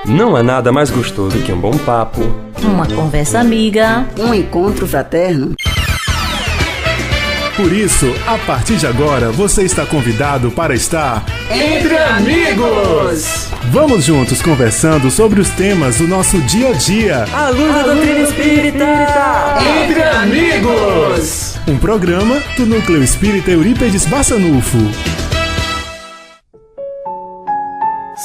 Não há nada mais gostoso que um bom papo, uma conversa amiga, um encontro fraterno. Por isso, a partir de agora, você está convidado para estar Entre Amigos! Vamos juntos conversando sobre os temas do nosso dia a dia. À luz da doutrina espírita! Entre Amigos! Um programa do Núcleo Espírita Eurípedes Barçanufo.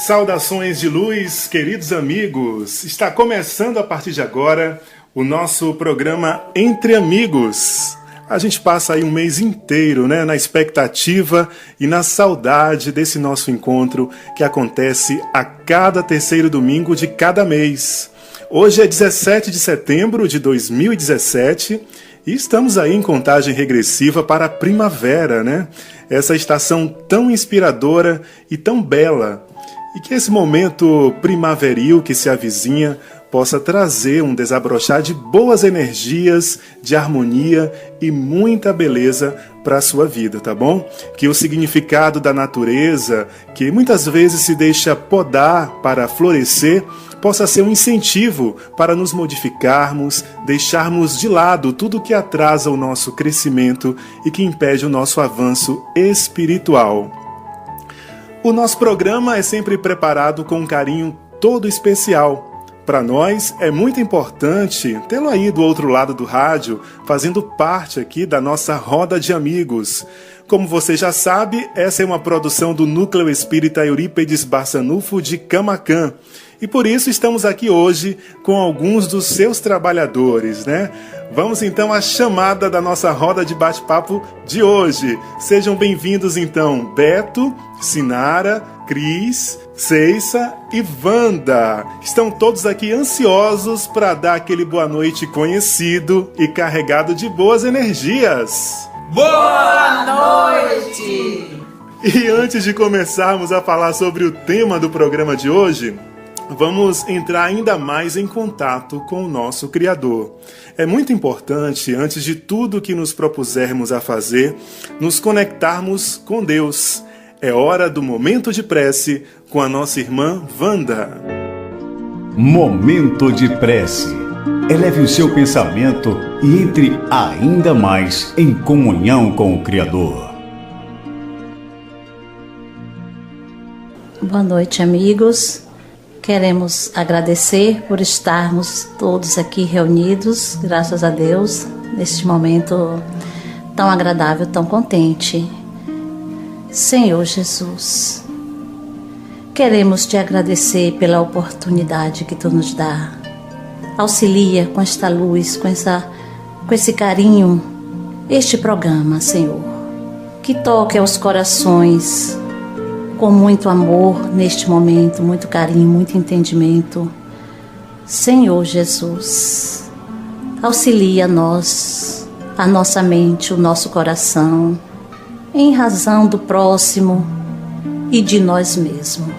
Saudações de luz, queridos amigos! Está começando a partir de agora o nosso programa Entre Amigos. A gente passa aí um mês inteiro, né, na expectativa e na saudade desse nosso encontro que acontece a cada terceiro domingo de cada mês. Hoje é 17 de setembro de 2017 e estamos aí em contagem regressiva para a primavera, né? Essa estação tão inspiradora e tão bela. E que esse momento primaveril que se avizinha possa trazer um desabrochar de boas energias, de harmonia e muita beleza para a sua vida, tá bom? Que o significado da natureza, que muitas vezes se deixa podar para florescer, possa ser um incentivo para nos modificarmos, deixarmos de lado tudo que atrasa o nosso crescimento e que impede o nosso avanço espiritual. O nosso programa é sempre preparado com um carinho todo especial. Para nós é muito importante tê-lo aí do outro lado do rádio, fazendo parte aqui da nossa roda de amigos. Como você já sabe, essa é uma produção do Núcleo Espírita Eurípedes Barçanufo de Camaquã. E por isso estamos aqui hoje com alguns dos seus trabalhadores, né? Vamos então à chamada da nossa roda de bate-papo de hoje. Sejam bem-vindos então Beto, Sinara, Cris, Ceissa e Wanda. Estão todos aqui ansiosos para dar aquele boa noite conhecido e carregado de boas energias. Boa noite! E antes de começarmos a falar sobre o tema do programa de hoje, vamos entrar ainda mais em contato com o nosso Criador. É muito importante, antes de tudo que nos propusermos a fazer, nos conectarmos com Deus. É hora do momento de prece com a nossa irmã Wanda. Momento de prece. Eleve o seu pensamento e entre ainda mais em comunhão com o Criador. Boa noite, amigos. Queremos agradecer por estarmos todos aqui reunidos, graças a Deus, neste momento tão agradável, tão contente. Senhor Jesus, queremos te agradecer pela oportunidade que tu nos dá. Auxilia com esta luz, com esse carinho, este programa, Senhor, que toque aos corações com muito amor neste momento, muito carinho, muito entendimento. Senhor Jesus, auxilia nós, a nossa mente, o nosso coração, em razão do próximo e de nós mesmos.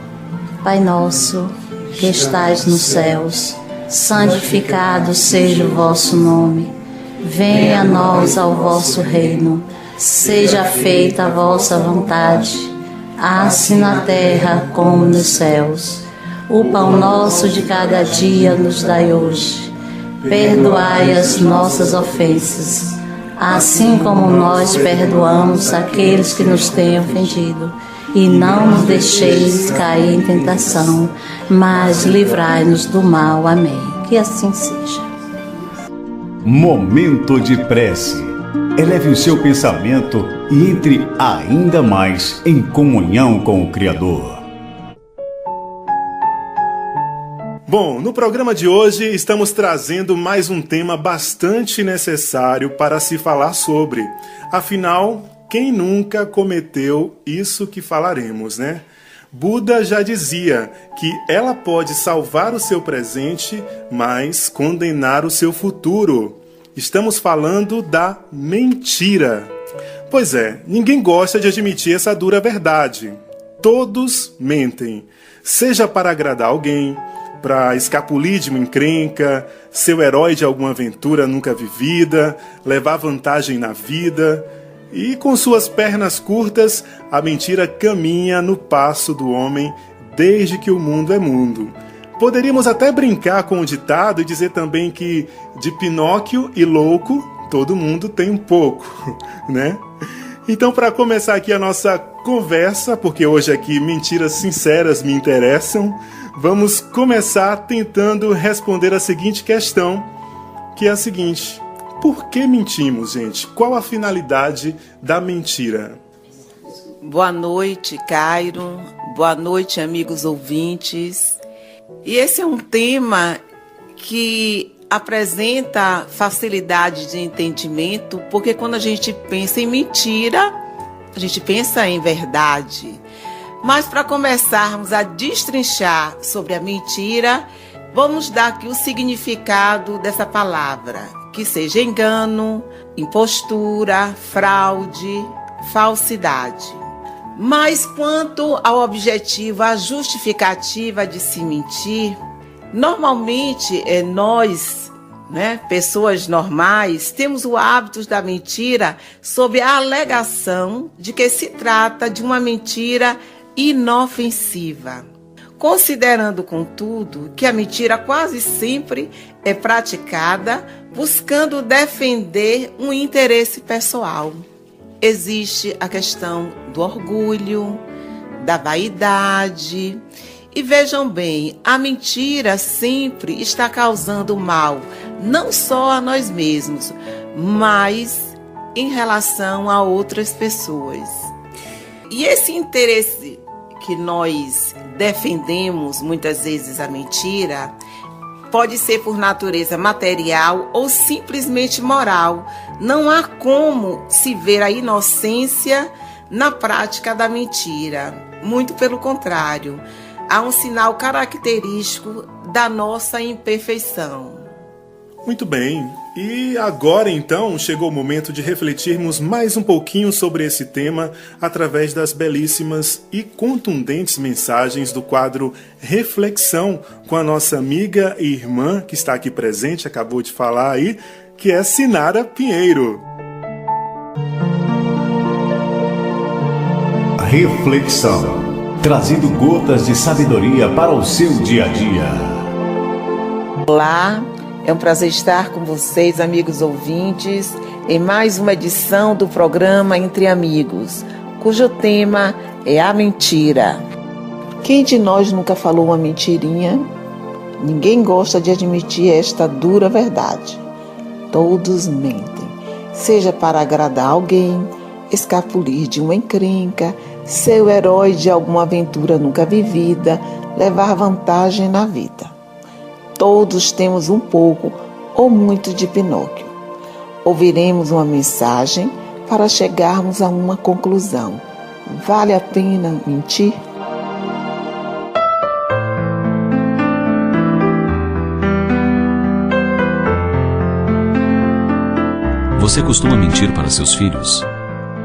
Pai nosso, que estais nos céus, santificado seja o vosso nome. Venha a nós ao vosso reino. Seja feita a vossa vontade, assim na terra como nos céus. O pão nosso de cada dia nos dai hoje. Perdoai as nossas ofensas, assim como nós perdoamos aqueles que nos têm ofendido. E não nos deixeis cair em tentação, mas livrai-nos do mal. Amém. Que assim seja. Momento de prece. Eleve o seu pensamento e entre ainda mais em comunhão com o Criador. Bom, no programa de hoje estamos trazendo mais um tema bastante necessário para se falar sobre. Afinal, quem nunca cometeu isso que falaremos, né? Buda já dizia que ela pode salvar o seu presente, mas condenar o seu futuro. Estamos falando da mentira. Pois é, ninguém gosta de admitir essa dura verdade. Todos mentem, seja para agradar alguém, para escapulir de uma encrenca, ser o herói de alguma aventura nunca vivida, levar vantagem na vida. E com suas pernas curtas, a mentira caminha no passo do homem desde que o mundo é mundo. Poderíamos até brincar com o ditado e dizer também que de Pinóquio e louco, todo mundo tem um pouco, né? Então, para começar aqui a nossa conversa, porque hoje aqui mentiras sinceras me interessam, vamos começar tentando responder a seguinte questão, que é a seguinte: por que mentimos, gente? Qual a finalidade da mentira? Boa noite, Cairo. Boa noite, amigos ouvintes. E esse é um tema que apresenta facilidade de entendimento, porque quando a gente pensa em mentira, a gente pensa em verdade. Mas para começarmos a destrinchar sobre a mentira, vamos dar aqui o significado dessa palavra, que seja engano, impostura, fraude, falsidade. Mas quanto ao objetivo, a justificativa de se mentir, normalmente nós, pessoas normais, temos o hábito da mentira sob a alegação de que se trata de uma mentira inofensiva. Considerando, contudo, que a mentira quase sempre é praticada buscando defender um interesse pessoal. Existe a questão do orgulho, da vaidade. E vejam bem, a mentira sempre está causando mal, não só a nós mesmos, mas em relação a outras pessoas. E esse interesse que nós defendemos, muitas vezes a mentira, pode ser por natureza material ou simplesmente moral. Não há como se ver a inocência na prática da mentira. Muito pelo contrário, há um sinal característico da nossa imperfeição. Muito bem. E agora, então, chegou o momento de refletirmos mais um pouquinho sobre esse tema através das belíssimas e contundentes mensagens do quadro Reflexão com a nossa amiga e irmã que está aqui presente, acabou de falar aí, que é Sinara Pinheiro. Reflexão, trazendo gotas de sabedoria para o seu dia a dia. Olá, é um prazer estar com vocês, amigos ouvintes, em mais uma edição do programa Entre Amigos, cujo tema é a mentira. Quem de nós nunca falou uma mentirinha? Ninguém gosta de admitir esta dura verdade. Todos mentem, seja para agradar alguém, escapulir de uma encrenca, ser o herói de alguma aventura nunca vivida, levar vantagem na vida. Todos temos um pouco ou muito de Pinóquio. Ouviremos uma mensagem para chegarmos a uma conclusão. Vale a pena mentir? Você costuma mentir para seus filhos?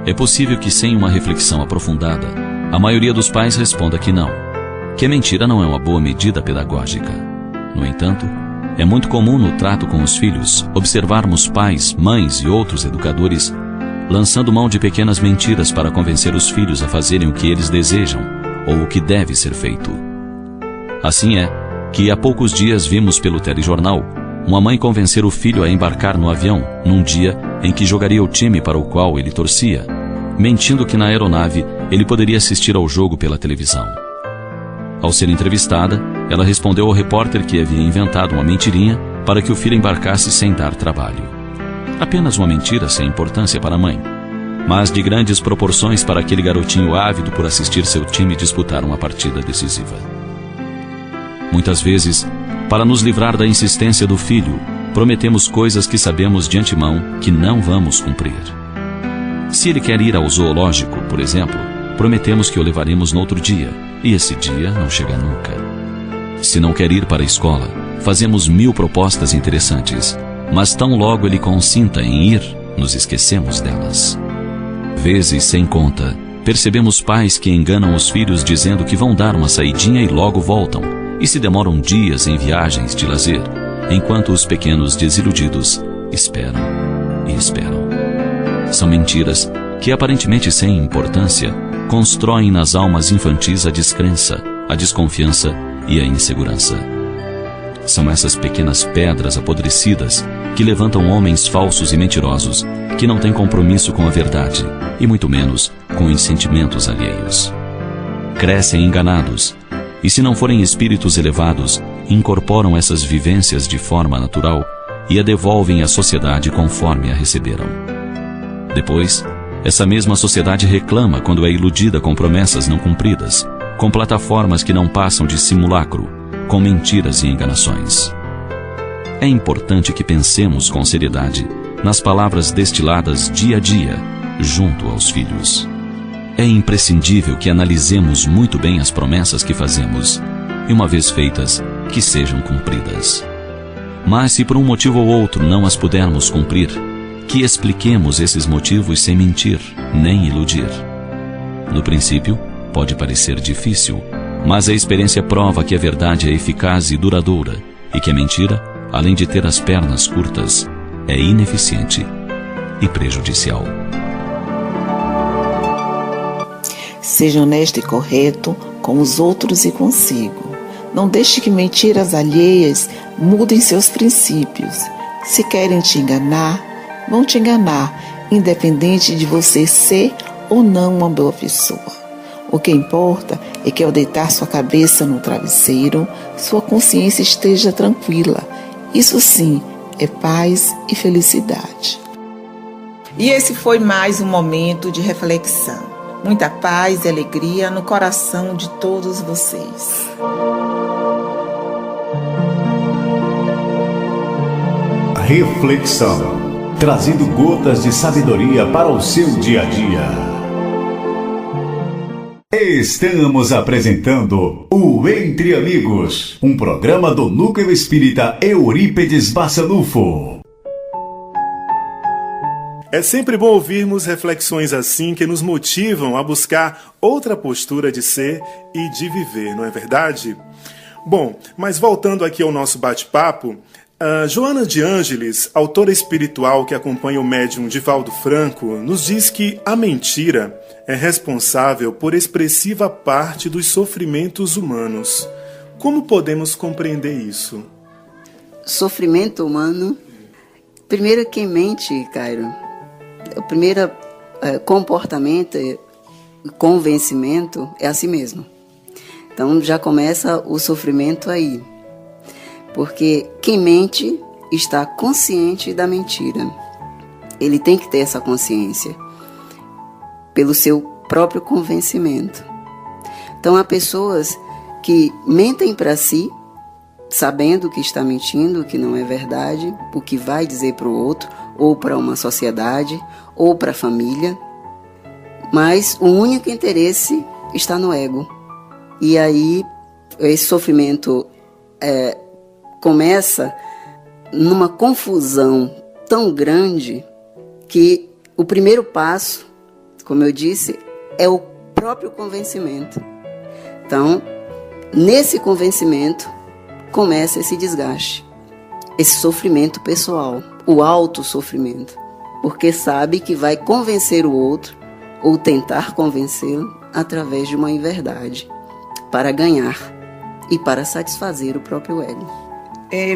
É possível que, sem uma reflexão aprofundada, a maioria dos pais responda que não, que a mentira não é uma boa medida pedagógica. No entanto, é muito comum no trato com os filhos observarmos pais, mães e outros educadores lançando mão de pequenas mentiras para convencer os filhos a fazerem o que eles desejam ou o que deve ser feito. Assim é que há poucos dias vimos pelo telejornal uma mãe convencer o filho a embarcar no avião num dia em que jogaria o time para o qual ele torcia, mentindo que na aeronave ele poderia assistir ao jogo pela televisão. Ao ser entrevistada, ela respondeu ao repórter que havia inventado uma mentirinha para que o filho embarcasse sem dar trabalho. Apenas uma mentira sem importância para a mãe, mas de grandes proporções para aquele garotinho ávido por assistir seu time disputar uma partida decisiva. Muitas vezes, para nos livrar da insistência do filho, prometemos coisas que sabemos de antemão que não vamos cumprir. Se ele quer ir ao zoológico, por exemplo, prometemos que o levaremos no outro dia, e esse dia não chega nunca. Se não quer ir para a escola, fazemos 1000 propostas interessantes, mas tão logo ele consinta em ir, nos esquecemos delas. Vezes sem conta, percebemos pais que enganam os filhos dizendo que vão dar uma saidinha e logo voltam, e se demoram dias em viagens de lazer, enquanto os pequenos desiludidos esperam e esperam. São mentiras que, aparentemente sem importância, constroem nas almas infantis a descrença, a desconfiança e a insegurança. São essas pequenas pedras apodrecidas que levantam homens falsos e mentirosos, que não têm compromisso com a verdade, e muito menos com os sentimentos alheios. Crescem enganados, e se não forem espíritos elevados, incorporam essas vivências de forma natural e a devolvem à sociedade conforme a receberam. Depois, essa mesma sociedade reclama quando é iludida com promessas não cumpridas, com plataformas que não passam de simulacro, com mentiras e enganações. É importante que pensemos com seriedade nas palavras destiladas dia a dia, junto aos filhos. É imprescindível que analisemos muito bem as promessas que fazemos, e uma vez feitas, que sejam cumpridas. Mas se por um motivo ou outro não as pudermos cumprir, que expliquemos esses motivos sem mentir, nem iludir. No princípio, pode parecer difícil, mas a experiência prova que a verdade é eficaz e duradoura, e que a mentira, além de ter as pernas curtas, é ineficiente e prejudicial. Seja honesto e correto com os outros e consigo. Não deixe que mentiras alheias mudem seus princípios. Se querem te enganar, vão te enganar, independente de você ser ou não uma boa pessoa. O que importa é que ao deitar sua cabeça no travesseiro, sua consciência esteja tranquila. Isso sim é paz e felicidade. E esse foi mais um momento de reflexão. Muita paz e alegria no coração de todos vocês. Reflexão, trazendo gotas de sabedoria para o seu dia a dia. Estamos apresentando o Entre Amigos, um programa do Núcleo Espírita Eurípedes Bassanufo. É sempre bom ouvirmos reflexões assim que nos motivam a buscar outra postura de ser e de viver, não é verdade? Bom, mas voltando aqui ao nosso bate-papo, Joana de Ângeles, autora espiritual que acompanha o médium Divaldo Franco, nos diz que a mentira é responsável por expressiva parte dos sofrimentos humanos. Como podemos compreender isso? Sofrimento humano, primeiro quem mente, Cairo, o primeiro comportamento, convencimento é a si mesmo. Então já começa o sofrimento aí. Porque quem mente está consciente da mentira. Ele tem que ter essa consciência pelo seu próprio convencimento. Então há pessoas que mentem para si, sabendo que está mentindo, que não é verdade, o que vai dizer para o outro, ou para uma sociedade, ou para a família, mas o único interesse está no ego. E aí esse sofrimento começa numa confusão tão grande que o primeiro passo, como eu disse, é o próprio convencimento. Então, nesse convencimento, começa esse desgaste, esse sofrimento pessoal, o autossofrimento, porque sabe que vai convencer o outro ou tentar convencê-lo através de uma inverdade, para ganhar e para satisfazer o próprio ego.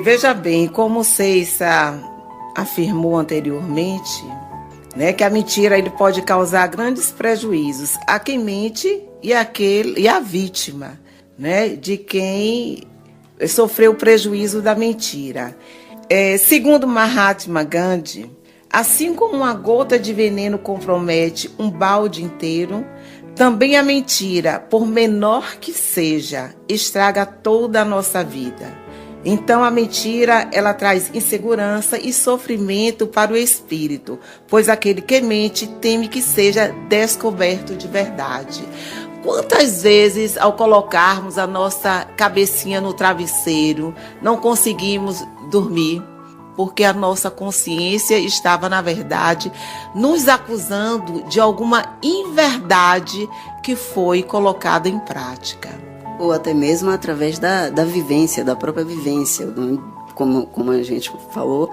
Veja bem, como Ceiça afirmou anteriormente, né, que a mentira ele pode causar grandes prejuízos a quem mente e a vítima, né, de quem sofreu o prejuízo da mentira. Segundo Mahatma Gandhi, assim como uma gota de veneno compromete um balde inteiro, também a mentira, por menor que seja, estraga toda a nossa vida. Então a mentira, ela traz insegurança e sofrimento para o espírito, pois aquele que mente teme que seja descoberto de verdade. Quantas vezes, ao colocarmos a nossa cabecinha no travesseiro, não conseguimos dormir, porque a nossa consciência estava, na verdade, nos acusando de alguma inverdade que foi colocada em prática. Ou até mesmo através da vivência, da própria vivência, como a gente falou,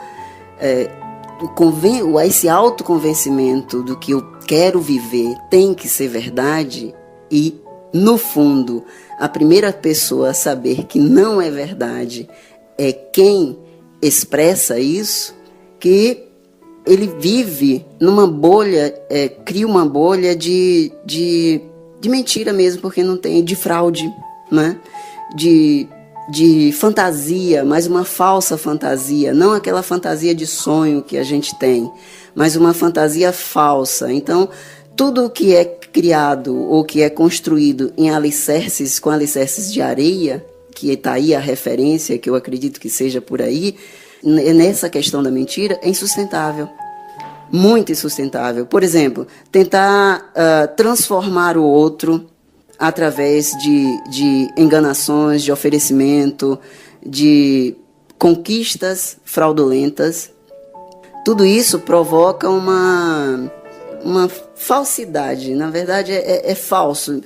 esse autoconvencimento do que eu quero viver tem que ser verdade e, no fundo, a primeira pessoa a saber que não é verdade é quem expressa isso, que ele vive numa bolha, cria uma bolha de mentira mesmo, porque não tem, de fraude, né? De fantasia, mas uma falsa fantasia, não aquela fantasia de sonho que a gente tem, mas uma fantasia falsa. Então, tudo o que é criado ou que é construído em alicerces, com alicerces de areia, que está aí a referência, que eu acredito que seja por aí, nessa questão da mentira, é insustentável. Muito insustentável. Por exemplo, tentar transformar o outro através de enganações, de oferecimento, de conquistas fraudulentas. Tudo isso provoca uma falsidade. Na verdade, é falso.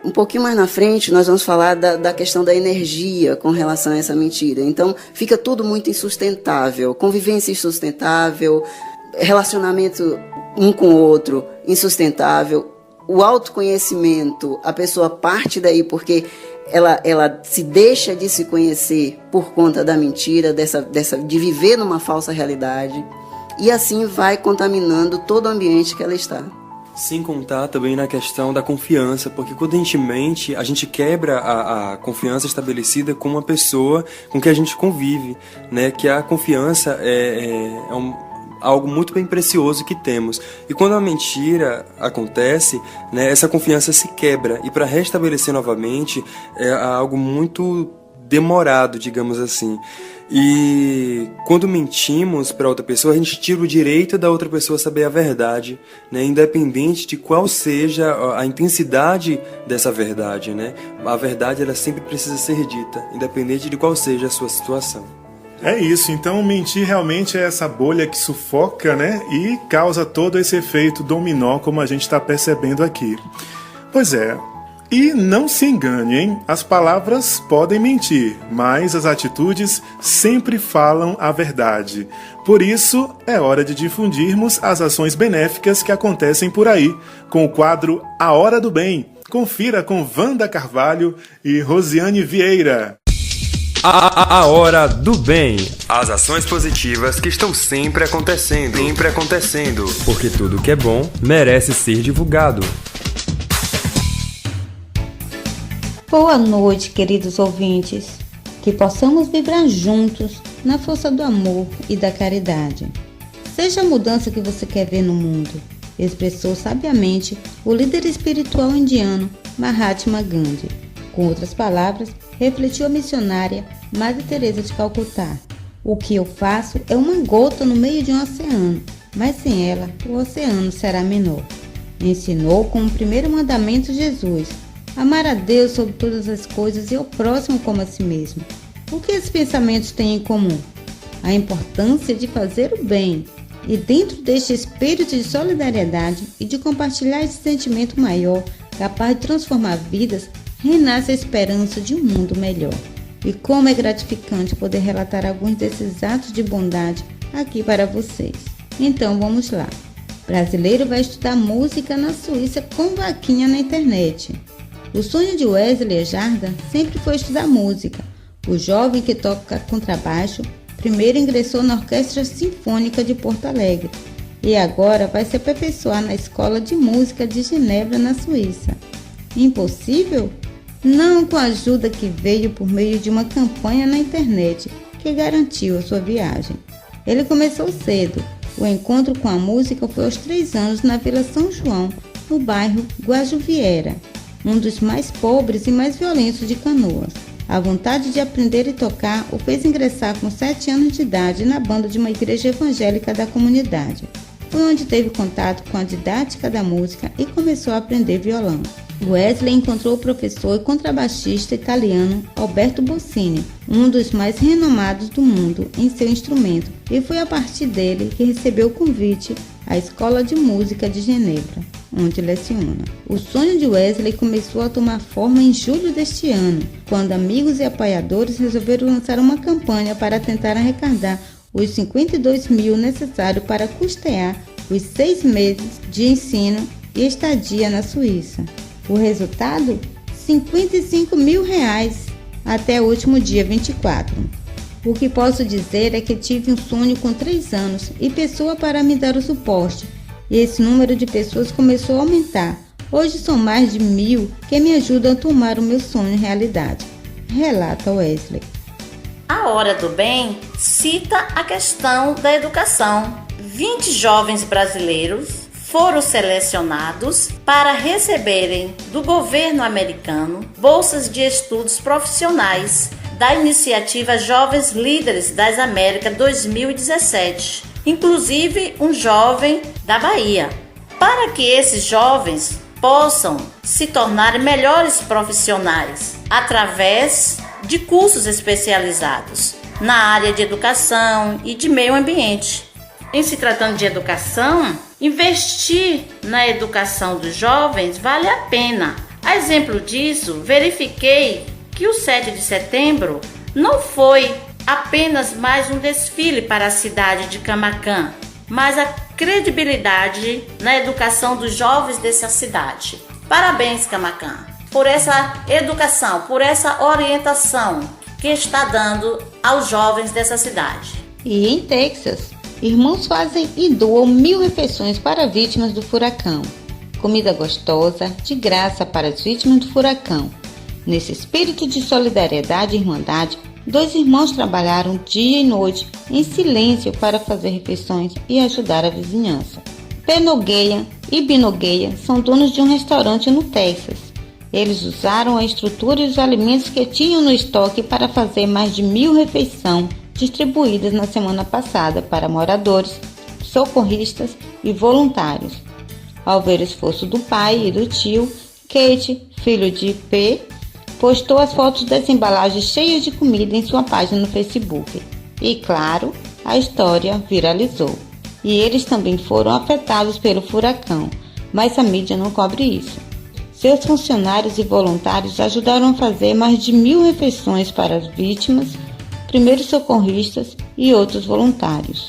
Um pouquinho mais na frente, nós vamos falar da questão da energia com relação a essa mentira. Então, fica tudo muito insustentável. Convivência insustentável, relacionamento um com o outro insustentável. O autoconhecimento, a pessoa parte daí porque ela se deixa de se conhecer por conta da mentira, de viver numa falsa realidade. E assim vai contaminando todo o ambiente que ela está. Sem contar também na questão da confiança, porque quando a gente mente, a gente quebra a confiança estabelecida com uma pessoa com que a gente convive, né? Que a confiança algo muito bem precioso que temos. E quando a mentira acontece, né, essa confiança se quebra. E para restabelecer novamente é algo muito demorado, digamos assim. E quando mentimos para outra pessoa, a gente tira o direito da outra pessoa saber a verdade, né? Independente de qual seja a intensidade dessa verdade, né? A verdade ela sempre precisa ser dita, independente de qual seja a sua situação. É isso, então mentir realmente é essa bolha que sufoca, né? E causa todo esse efeito dominó, como a gente está percebendo aqui. Pois é. E não se engane, hein? As palavras podem mentir, mas as atitudes sempre falam a verdade. Por isso, é hora de difundirmos as ações benéficas que acontecem por aí, com o quadro A Hora do Bem. Confira com Wanda Carvalho e Rosiane Vieira. A Hora do Bem. As ações positivas que estão sempre acontecendo. Porque tudo que é bom merece ser divulgado. Boa noite, queridos ouvintes. Que possamos vibrar juntos na força do amor e da caridade. Seja a mudança que você quer ver no mundo, expressou sabiamente o líder espiritual indiano Mahatma Gandhi. Com outras palavras, refletiu a missionária Madre Teresa de Calcutá. O que eu faço é uma gota no meio de um oceano, mas sem ela, o oceano será menor. Ensinou como primeiro mandamento Jesus: amar a Deus sobre todas as coisas e ao próximo como a si mesmo. O que esses pensamentos têm em comum? A importância de fazer o bem. E dentro deste espírito de solidariedade e de compartilhar esse sentimento maior, capaz de transformar vidas, renasce a esperança de um mundo melhor. E como é gratificante poder relatar alguns desses atos de bondade aqui para vocês. Então vamos lá. Brasileiro vai estudar música na Suíça com vaquinha na internet. O sonho de Wesley Jarda sempre foi estudar música. O jovem que toca contrabaixo primeiro ingressou na Orquestra Sinfônica de Porto Alegre e agora vai se aperfeiçoar na Escola de Música de Genebra, na Suíça. Impossível? Não, com a ajuda que veio por meio de uma campanha na internet que garantiu a sua viagem. Ele começou cedo. O encontro com a música foi aos 3 anos na Vila São João, no bairro Guajuviera, um dos mais pobres e mais violentos de Canoas. A vontade de aprender e tocar o fez ingressar com 7 anos de idade na banda de uma igreja evangélica da comunidade. Foi onde teve contato com a didática da música e começou a aprender violão. Wesley encontrou o professor e contrabaixista italiano Alberto Bossini, um dos mais renomados do mundo em seu instrumento, e foi a partir dele que recebeu o convite à Escola de Música de Genebra, onde leciona. O sonho de Wesley começou a tomar forma em julho deste ano, quando amigos e apoiadores resolveram lançar uma campanha para tentar arrecadar os 52 mil necessários para custear os 6 meses de ensino e estadia na Suíça. O resultado? R$ 55 mil até o último dia 24. O que posso dizer é que tive um sonho com 3 anos e pessoa para me dar o suporte. E esse número de pessoas começou a aumentar. Hoje são mais de 1000 que me ajudam a tomar o meu sonho realidade. Relata Wesley. A Hora do Bem cita a questão da educação. 20 jovens brasileiros foram selecionados para receberem do governo americano bolsas de estudos profissionais da iniciativa Jovens Líderes das Américas 2017, inclusive um jovem da Bahia, para que esses jovens possam se tornar melhores profissionais através de cursos especializados na área de educação e de meio ambiente. Em se tratando de educação, investir na educação dos jovens vale a pena. A exemplo disso, verifiquei que o 7 de setembro não foi apenas mais um desfile para a cidade de Camaquã, mas a credibilidade na educação dos jovens dessa cidade. Parabéns, Camaquã, por essa educação, por essa orientação que está dando aos jovens dessa cidade. E em Texas, irmãos fazem e doam 1000 refeições para vítimas do furacão. Comida gostosa, de graça para as vítimas do furacão. Nesse espírito de solidariedade e irmandade, 2 irmãos trabalharam dia e noite em silêncio para fazer refeições e ajudar a vizinhança. P. Nogueia e B. Nogueia são donos de um restaurante no Texas. Eles usaram a estrutura e os alimentos que tinham no estoque para fazer mais de 1000 refeições distribuídas na semana passada para moradores, socorristas e voluntários. Ao ver o esforço do pai e do tio, Kate, filho de P., postou as fotos das embalagens cheias de comida em sua página no Facebook. E, claro, a história viralizou. E eles também foram afetados pelo furacão, mas a mídia não cobre isso. Seus funcionários e voluntários ajudaram a fazer mais de 1000 refeições para as vítimas, primeiros socorristas e outros voluntários.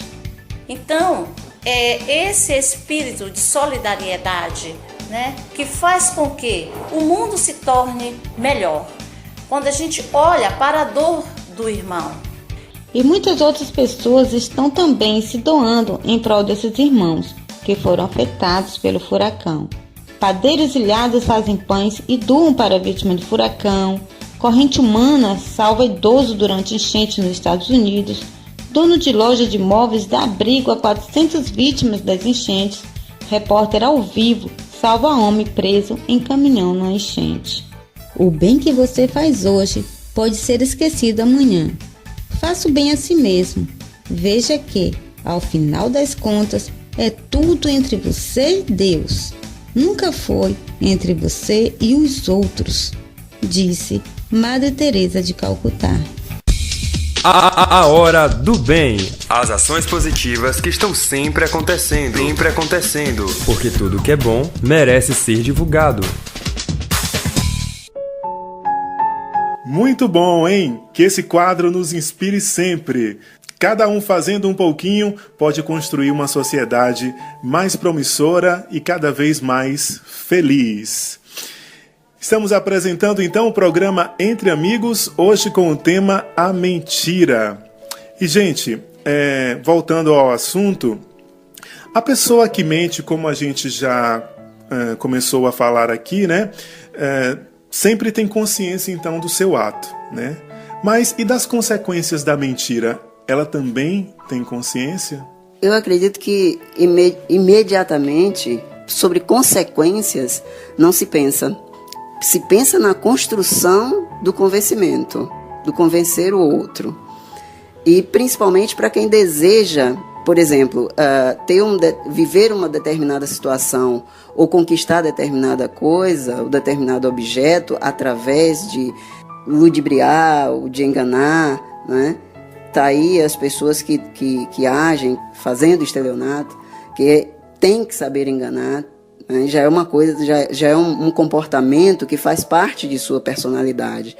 Então, é esse espírito de solidariedade, que faz com que o mundo se torne melhor. Quando a gente olha para a dor do irmão. E muitas outras pessoas estão também se doando em prol desses irmãos que foram afetados pelo furacão. Padeiros ilhados fazem pães e doam para a vítima do furacão. Corrente Humana salva idoso durante enchente nos Estados Unidos. Dono de loja de móveis dá abrigo a 400 vítimas das enchentes. Repórter ao vivo salva homem preso em caminhão na enchente. O bem que você faz hoje pode ser esquecido amanhã. Faça o bem a si mesmo. Veja que, ao final das contas, é tudo entre você e Deus. Nunca foi entre você e os outros, disse Madre Teresa de Calcutá. A Hora do Bem. As ações positivas que estão sempre acontecendo. Porque tudo que é bom merece ser divulgado. Muito bom, hein? Que esse quadro nos inspire sempre. Cada um fazendo um pouquinho pode construir uma sociedade mais promissora e cada vez mais feliz. Estamos apresentando então o programa Entre Amigos, hoje com o tema A Mentira. E gente, voltando ao assunto, a pessoa que mente, como a gente já começou a falar aqui, sempre tem consciência então do seu ato, Mas e das consequências da mentira? Ela também tem consciência? Eu acredito que imediatamente sobre consequências não se pensa. Se pensa na construção do convencimento, do convencer o outro. E principalmente para quem deseja, por exemplo, viver uma determinada situação ou conquistar determinada coisa, ou determinado objeto, através de ludibriar ou de enganar, Tá aí as pessoas que agem fazendo estelionato, que tem que saber enganar, já é uma coisa, já é um comportamento que faz parte de sua personalidade.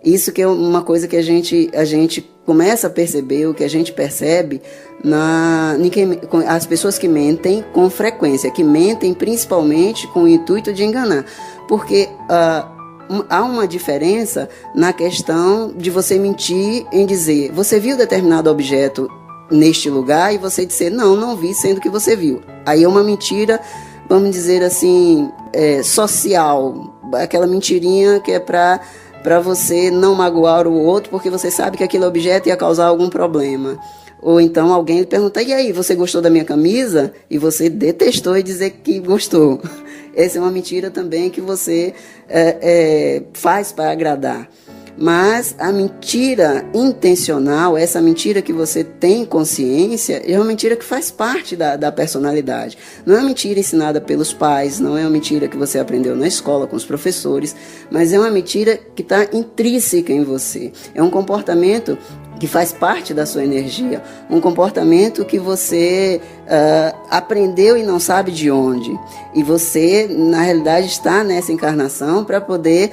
Isso que é uma coisa que a gente começa a perceber, o que a gente percebe as pessoas que mentem com frequência, que mentem principalmente com o intuito de enganar. Porque há uma diferença na questão de você mentir em dizer, você viu determinado objeto neste lugar, e você dizer, não vi, sendo que você viu. Aí é uma mentira, vamos dizer assim, social, aquela mentirinha que é para você não magoar o outro, porque você sabe que aquele objeto ia causar algum problema. Ou então alguém pergunta, e aí, você gostou da minha camisa? E você detestou e dizer que gostou. Essa é uma mentira também que você faz para agradar. Mas a mentira intencional, essa mentira que você tem consciência, é uma mentira que faz parte da personalidade. Não é uma mentira ensinada pelos pais, não é uma mentira que você aprendeu na escola com os professores, mas é uma mentira que está intrínseca em você. É um comportamento que faz parte da sua energia, um comportamento que você aprendeu e não sabe de onde. E você, na realidade, está nessa encarnação para poder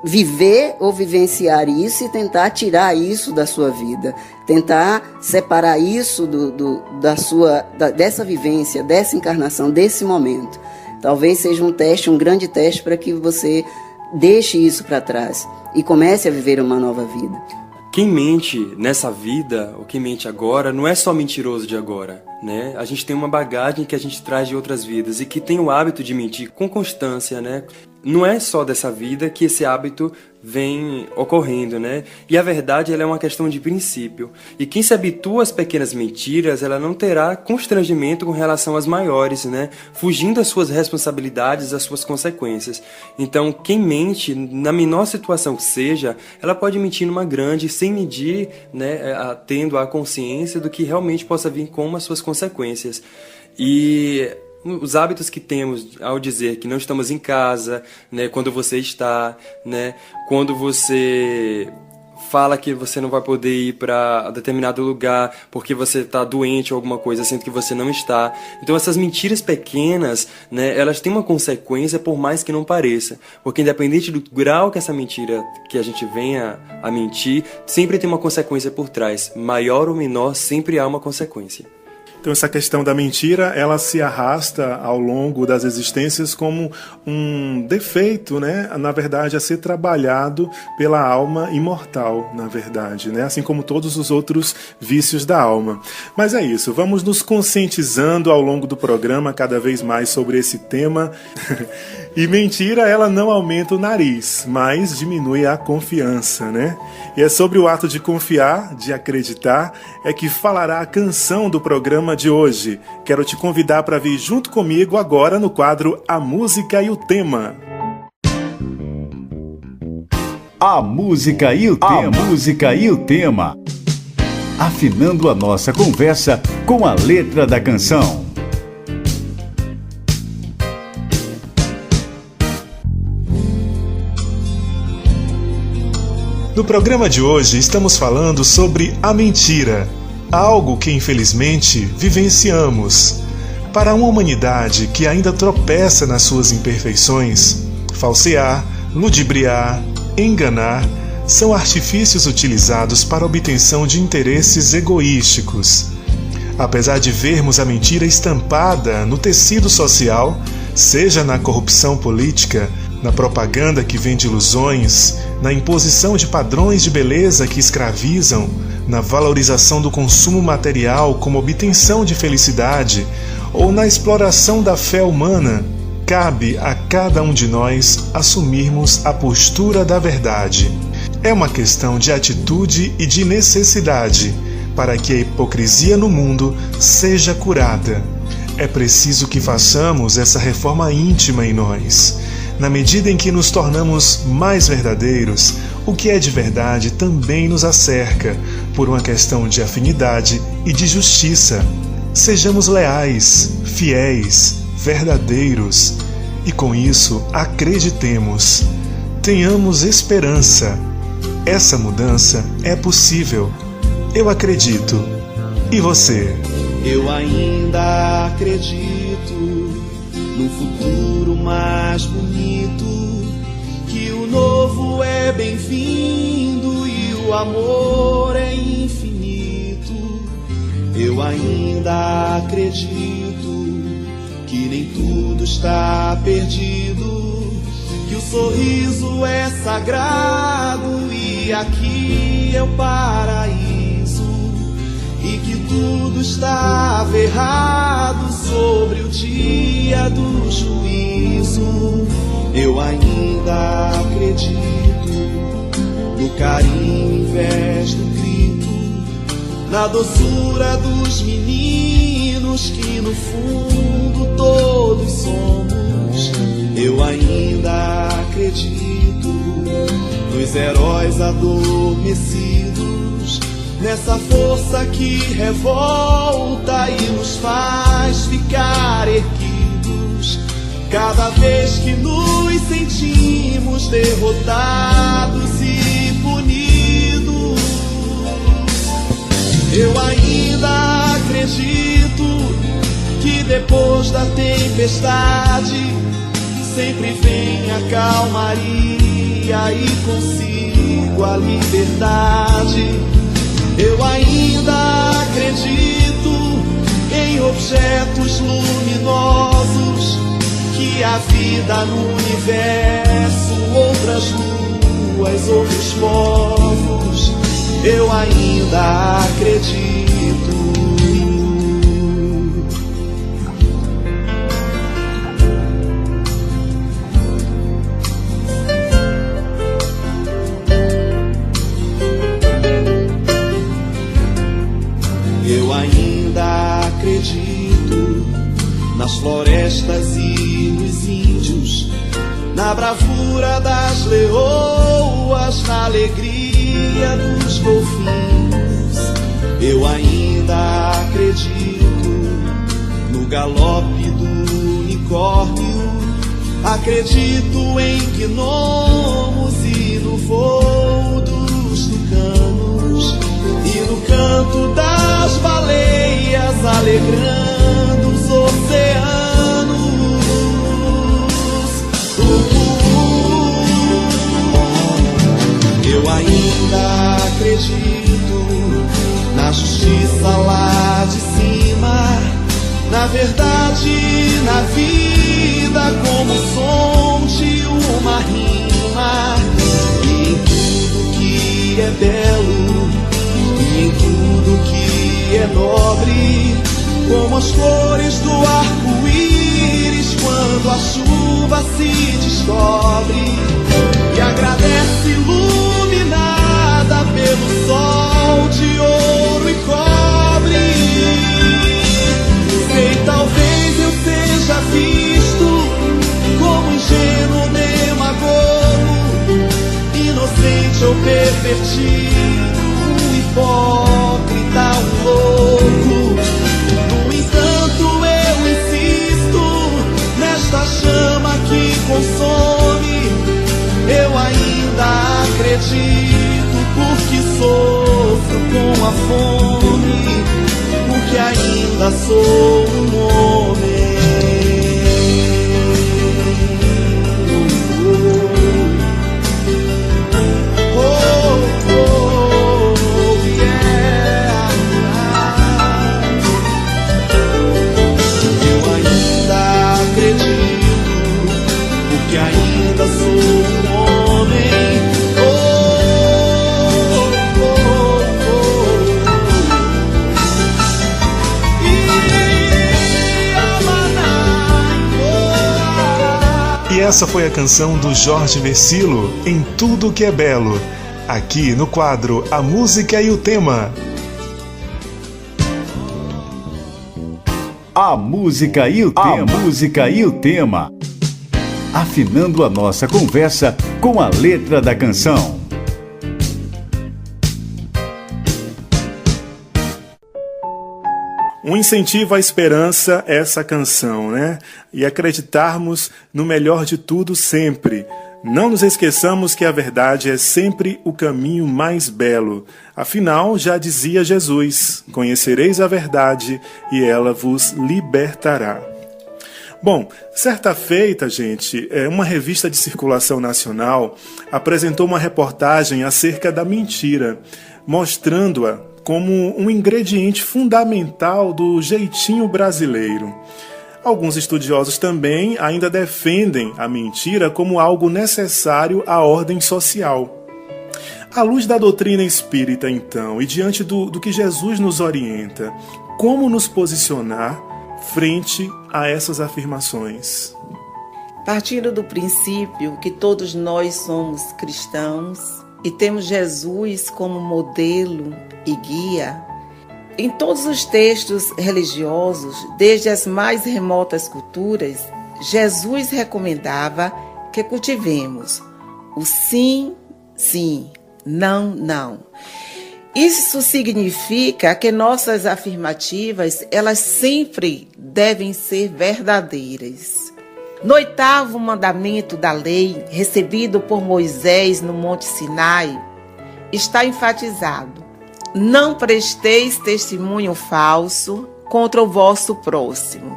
viver ou vivenciar isso e tentar tirar isso da sua vida, tentar separar isso dessa vivência, dessa encarnação, desse momento. Talvez seja um teste, um grande teste para que você deixe isso para trás e comece a viver uma nova vida. Quem mente nessa vida, ou quem mente agora, não é só mentiroso de agora, né? A gente tem uma bagagem que a gente traz de outras vidas e que tem o hábito de mentir com constância, né? Não é só dessa vida que esse hábito vem ocorrendo, né? E a verdade, ela é uma questão de princípio. E quem se habitua às pequenas mentiras, ela não terá constrangimento com relação às maiores, né? Fugindo às suas responsabilidades, às suas consequências. Então, quem mente, na menor situação que seja, ela pode mentir numa grande, sem medir, né? Tendo a consciência do que realmente possa vir como as suas consequências. E os hábitos que temos ao dizer que não estamos em casa, né, quando você está, né, quando você fala que você não vai poder ir para determinado lugar porque você está doente ou alguma coisa, sendo que você não está. Então essas mentiras pequenas, né, elas têm uma consequência por mais que não pareça, porque independente do grau que essa mentira que a gente venha a mentir, sempre tem uma consequência por trás, maior ou menor, sempre há uma consequência. Então essa questão da mentira, ela se arrasta ao longo das existências como um defeito, né? Na verdade, a ser trabalhado pela alma imortal, na verdade, né? Assim como todos os outros vícios da alma. Mas é isso, vamos nos conscientizando ao longo do programa cada vez mais sobre esse tema. E mentira, ela não aumenta o nariz, mas diminui a confiança, né? E é sobre o ato de confiar, de acreditar, é que falará a canção do programa de hoje. Quero te convidar para vir junto comigo agora no quadro A Música e o Tema. A música e o tema. A música e o tema. Afinando a nossa conversa com a letra da canção. No programa de hoje estamos falando sobre a mentira, algo que infelizmente vivenciamos. Para uma humanidade que ainda tropeça nas suas imperfeições, falsear, ludibriar, enganar são artifícios utilizados para a obtenção de interesses egoísticos. Apesar de vermos a mentira estampada no tecido social, seja na corrupção política, na propaganda que vende ilusões, na imposição de padrões de beleza que escravizam, na valorização do consumo material como obtenção de felicidade, ou na exploração da fé humana, cabe a cada um de nós assumirmos a postura da verdade. É uma questão de atitude e de necessidade para que a hipocrisia no mundo seja curada. É preciso que façamos essa reforma íntima em nós. Na medida em que nos tornamos mais verdadeiros, o que é de verdade também nos acerca, por uma questão de afinidade e de justiça. Sejamos leais, fiéis, verdadeiros, e com isso acreditemos. Tenhamos esperança. Essa mudança é possível. Eu acredito. E você? Eu ainda acredito num futuro mais bonito, que o novo é bem-vindo e o amor é infinito. Eu ainda acredito que nem tudo está perdido, que o sorriso é sagrado e aqui é o paraíso, e que tudo estava errado sobre o dia do juízo. Eu ainda acredito no carinho em vez do grito, na doçura dos meninos que no fundo todos somos. Eu ainda acredito nos heróis adormecidos, nessa força que revolta e nos faz ficar erguidos cada vez que nos sentimos derrotados e punidos. Eu ainda acredito que depois da tempestade sempre vem a calmaria e consigo a liberdade. Eu ainda acredito em objetos luminosos, que a vida no universo, outras luas, outros povos. Eu ainda acredito. Eu ainda acredito nas florestas e nos índios, na bravura das leoas, na alegria dos golfinhos. Eu ainda acredito no galope do unicórnio, acredito em gnomos e no voo dos tucanos, e no canto das baleias alegrando os oceanos. Eu ainda acredito na justiça lá de cima, na verdade, na vida como o som de uma rima, e em tudo que é belo, e em tudo que é nobre, como as cores do arco-íris quando a chuva se descobre e agradece iluminada pelo sol de ouro e cobre. Sei, talvez eu seja visto como ingênuo demagogo, inocente ou pervertido, um hipócrita, um louco. No entanto eu insisto nesta chama que consome. Eu ainda acredito porque sofro com a fome, porque ainda sou um homem. Ainda sou um homem. E essa foi a canção do Jorge Versilo, Em Tudo Que É Belo, aqui no quadro A Música e o Tema. A música e o tema. A música e o tema. Afinando a nossa conversa com a letra da canção. Um incentivo à esperança, essa canção, né? E acreditarmos no melhor de tudo sempre. Não nos esqueçamos que a verdade é sempre o caminho mais belo. Afinal, já dizia Jesus: conhecereis a verdade e ela vos libertará. Bom, certa feita, gente, uma revista de circulação nacional apresentou uma reportagem acerca da mentira, mostrando-a como um ingrediente fundamental do jeitinho brasileiro. Alguns estudiosos também ainda defendem a mentira como algo necessário à ordem social. À luz da doutrina espírita, então, e diante do que Jesus nos orienta, como nos posicionar frente a essas afirmações? Partindo do princípio que todos nós somos cristãos e temos Jesus como modelo e guia, em todos os textos religiosos, desde as mais remotas culturas, Jesus recomendava que cultivemos o sim, sim, não, não. Isso significa que nossas afirmativas, elas sempre devem ser verdadeiras. No 8º mandamento da lei, recebido por Moisés no Monte Sinai, está enfatizado: não presteis testemunho falso contra o vosso próximo.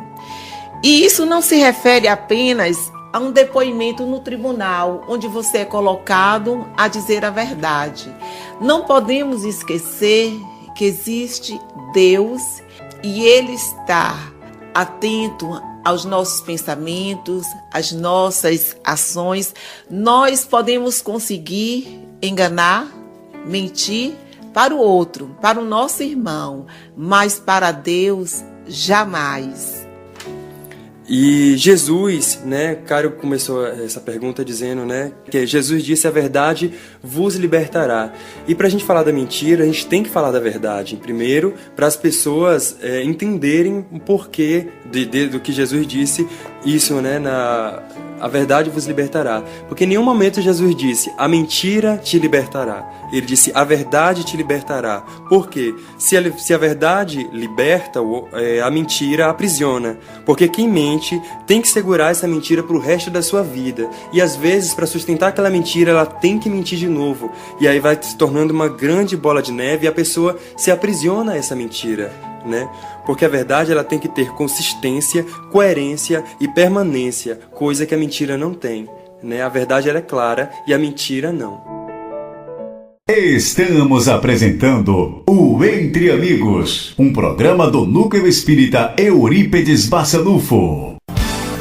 E isso não se refere apenas a um depoimento no tribunal, onde você é colocado a dizer a verdade. Não podemos esquecer que existe Deus e Ele está atento aos nossos pensamentos, às nossas ações. Nós podemos conseguir enganar, mentir para o outro, para o nosso irmão, mas para Deus, jamais. E Jesus, Cário começou essa pergunta dizendo, que Jesus disse: a verdade vos libertará. E para a gente falar da mentira, a gente tem que falar da verdade. Primeiro, para as pessoas entenderem o porquê do que Jesus disse isso, a verdade vos libertará. Porque em nenhum momento Jesus disse: a mentira te libertará. Ele disse: a verdade te libertará. Por quê? Se a verdade liberta, a mentira aprisiona. Porque quem mente tem que segurar essa mentira para o resto da sua vida. E às vezes, para sustentar aquela mentira, ela tem que mentir de novo. E aí vai se tornando uma grande bola de neve e a pessoa se aprisiona a essa mentira. Porque a verdade ela tem que ter consistência, coerência e permanência, coisa que a mentira não tem. A verdade ela é clara e a mentira não. Estamos apresentando o Entre Amigos, um programa do Núcleo Espírita Eurípedes Bassanufo.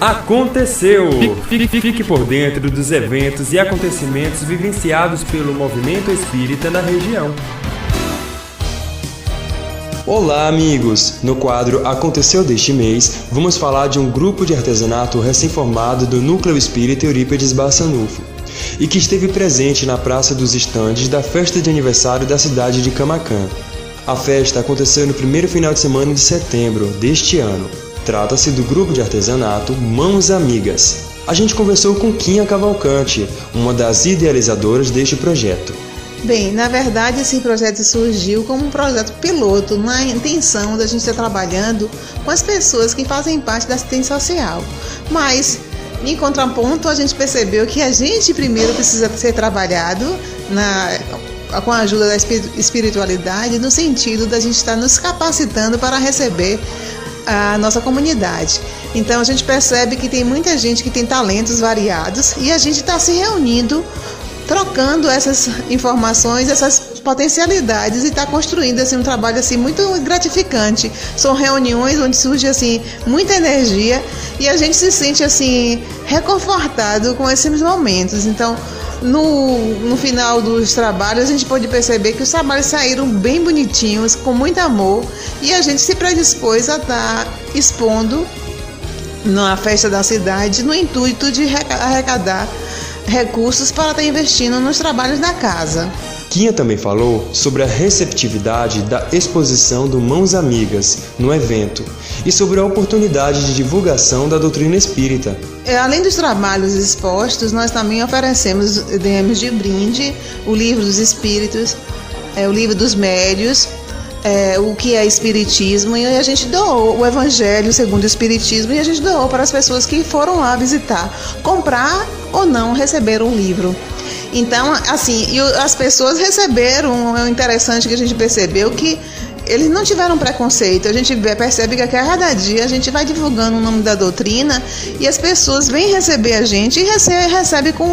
Aconteceu! Fique por dentro dos eventos e acontecimentos vivenciados pelo movimento espírita na região. Olá, amigos! No quadro Aconteceu deste mês, vamos falar de um grupo de artesanato recém-formado do Núcleo Espírita Eurípedes Bassanufo e que esteve presente na Praça dos Estandes da festa de aniversário da cidade de Camaquã. A festa aconteceu no primeiro final de semana de setembro deste ano. Trata-se do grupo de artesanato Mãos Amigas. A gente conversou com Quinha Cavalcante, uma das idealizadoras deste projeto. Bem, na verdade esse projeto surgiu como um projeto piloto, na intenção da gente estar trabalhando com as pessoas que fazem parte da assistência social. Mas, em contraponto, a gente percebeu que a gente primeiro precisa ser trabalhado com a ajuda da espiritualidade, no sentido da gente estar nos capacitando para receber a nossa comunidade. Então a gente percebe que tem muita gente que tem talentos variados e a gente está se reunindo, trocando essas informações, essas potencialidades e está construindo um trabalho muito gratificante. São reuniões onde surge muita energia e a gente se sente reconfortado com esses momentos. Então, no final dos trabalhos, a gente pode perceber que os trabalhos saíram bem bonitinhos, com muito amor, e a gente se predispôs a estar expondo na festa da cidade no intuito de arrecadar recursos para estar investindo nos trabalhos da casa. Quinha também falou sobre a receptividade da exposição do Mãos Amigas no evento e sobre a oportunidade de divulgação da doutrina espírita. Além dos trabalhos expostos, nós também demos de brinde o Livro dos Espíritos, o Livro dos Médios, o que é Espiritismo, e a gente doou o Evangelho segundo o Espiritismo e a gente doou para as pessoas que foram lá visitar, comprar ou não receber um livro. Então, as pessoas receberam. É interessante que a gente percebeu que eles não tiveram preconceito. A gente percebe que a cada dia a gente vai divulgando o nome da doutrina e as pessoas vêm receber a gente e recebe com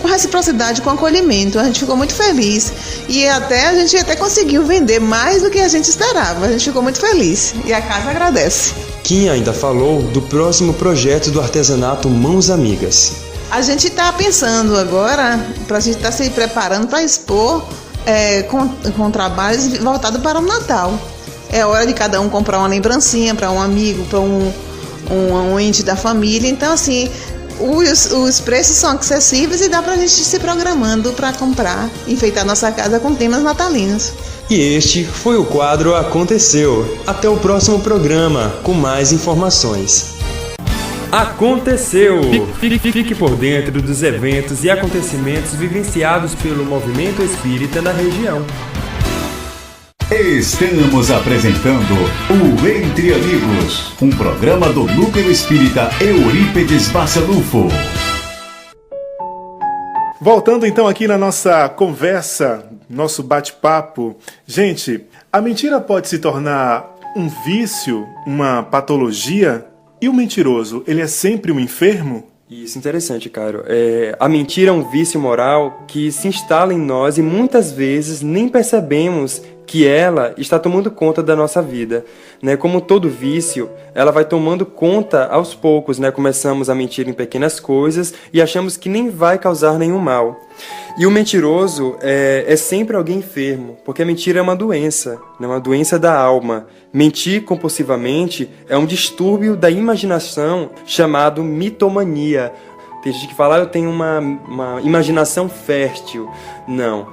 reciprocidade, com acolhimento. A gente ficou muito feliz e a gente até conseguiu vender mais do que a gente esperava. A gente ficou muito feliz e a casa agradece. Kim ainda falou do próximo projeto do artesanato Mãos Amigas. A gente está pensando agora, a gente está se preparando para expor com trabalhos voltados para o Natal. É hora de cada um comprar uma lembrancinha para um amigo, para um ente da família. Então, assim, os preços são acessíveis e dá para a gente se programando para comprar, enfeitar nossa casa com temas natalinos. E este foi o quadro Aconteceu. Até o próximo programa, com mais informações. Aconteceu! Fique por dentro dos eventos e acontecimentos vivenciados pelo movimento espírita na região. Estamos apresentando o Entre Amigos, um programa do Núcleo Espírita Eurípedes Barçanufo. Voltando então aqui na nossa conversa, nosso bate-papo. Gente, a mentira pode se tornar um vício, uma patologia? E o mentiroso, ele é sempre um enfermo? Isso, interessante, Cairo. A mentira é um vício moral que se instala em nós e muitas vezes nem percebemos que ela está tomando conta da nossa vida, né? Como todo vício, ela vai tomando conta aos poucos, né? Começamos a mentir em pequenas coisas e achamos que nem vai causar nenhum mal. E o mentiroso é sempre alguém enfermo, porque a mentira é uma doença, né? Uma doença da alma. Mentir compulsivamente é um distúrbio da imaginação chamado mitomania. Tem gente que fala, eu tenho uma imaginação fértil. Não,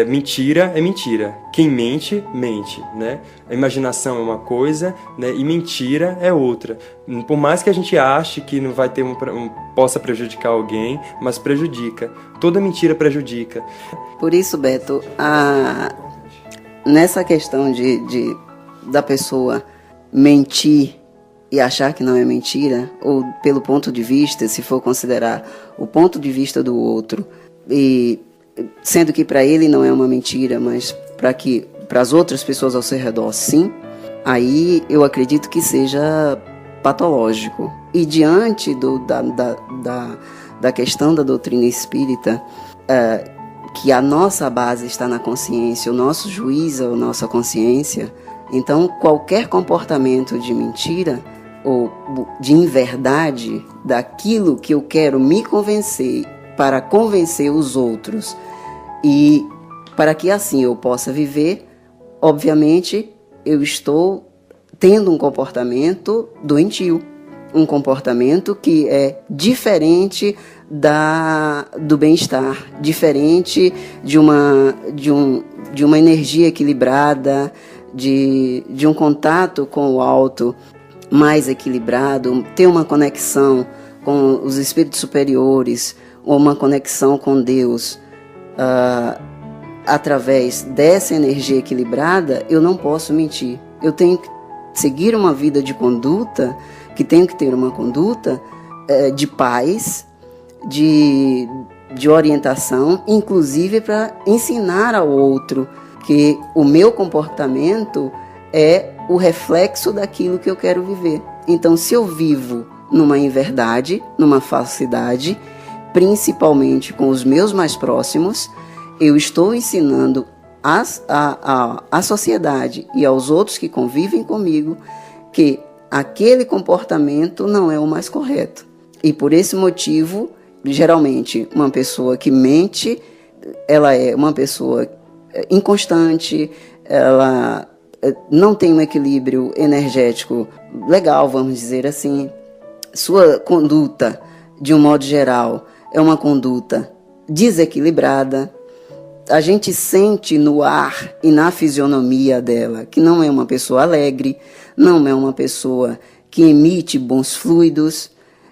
mentira é mentira. Quem mente, mente, né? A imaginação é uma coisa, né? E mentira é outra. Por mais que a gente ache que não vai ter possa prejudicar alguém, mas prejudica. Toda mentira prejudica. Por isso, Beto, nessa questão da pessoa mentir e achar que não é mentira, ou pelo ponto de vista, se for considerar o ponto de vista do outro, e sendo que para ele não é uma mentira, mas para as outras pessoas ao seu redor sim, aí eu acredito que seja patológico. E diante da questão da doutrina espírita, que a nossa base está na consciência, o nosso juiz é a nossa consciência, então qualquer comportamento de mentira ou de inverdade, daquilo que eu quero me convencer para convencer os outros e para que assim eu possa viver, obviamente eu estou tendo um comportamento doentio, um comportamento que é diferente do bem-estar, diferente de uma energia equilibrada, de um contato com o alto mais equilibrado, ter uma conexão com os espíritos superiores, ou uma conexão com Deus, através dessa energia equilibrada, eu não posso mentir. Eu tenho que seguir uma vida de conduta, que tenho que ter uma conduta de paz, de orientação, inclusive para ensinar ao outro que o meu comportamento é o reflexo daquilo que eu quero viver. Então, se eu vivo numa inverdade, numa falsidade, principalmente com os meus mais próximos, eu estou ensinando à sociedade e aos outros que convivem comigo que aquele comportamento não é o mais correto. E por esse motivo, geralmente, uma pessoa que mente, ela é uma pessoa inconstante, ela não tem um equilíbrio energético legal, vamos dizer assim. Sua conduta, de um modo geral, é uma conduta desequilibrada. A gente sente no ar e na fisionomia dela que não é uma pessoa alegre, não é uma pessoa que emite bons fluidos.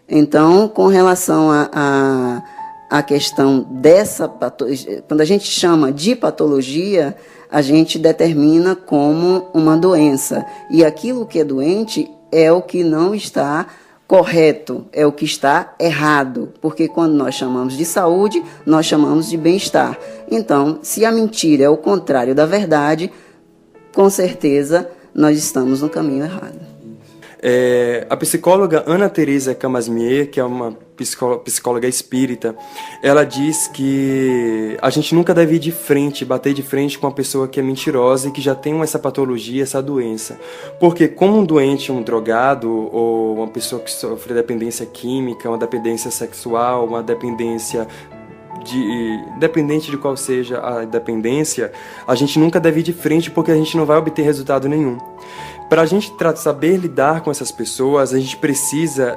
Então, com relação à questão dessa patologia, quando a gente chama de patologia, a gente determina como uma doença. E aquilo que é doente é o que não está correto, é o que está errado. Porque quando nós chamamos de saúde, nós chamamos de bem-estar. Então, se a mentira é o contrário da verdade, com certeza nós estamos no caminho errado. A psicóloga Ana Teresa Camasmier, que é uma psicóloga espírita, ela diz que a gente nunca deve ir de frente, bater de frente com uma pessoa que é mentirosa e que já tem essa patologia, essa doença. Porque como um doente, um drogado, ou uma pessoa que sofre dependência química, uma dependência sexual, uma dependência independente de qual seja a dependência, a gente nunca deve ir de frente porque a gente não vai obter resultado nenhum. Para a gente saber lidar com essas pessoas, a gente precisa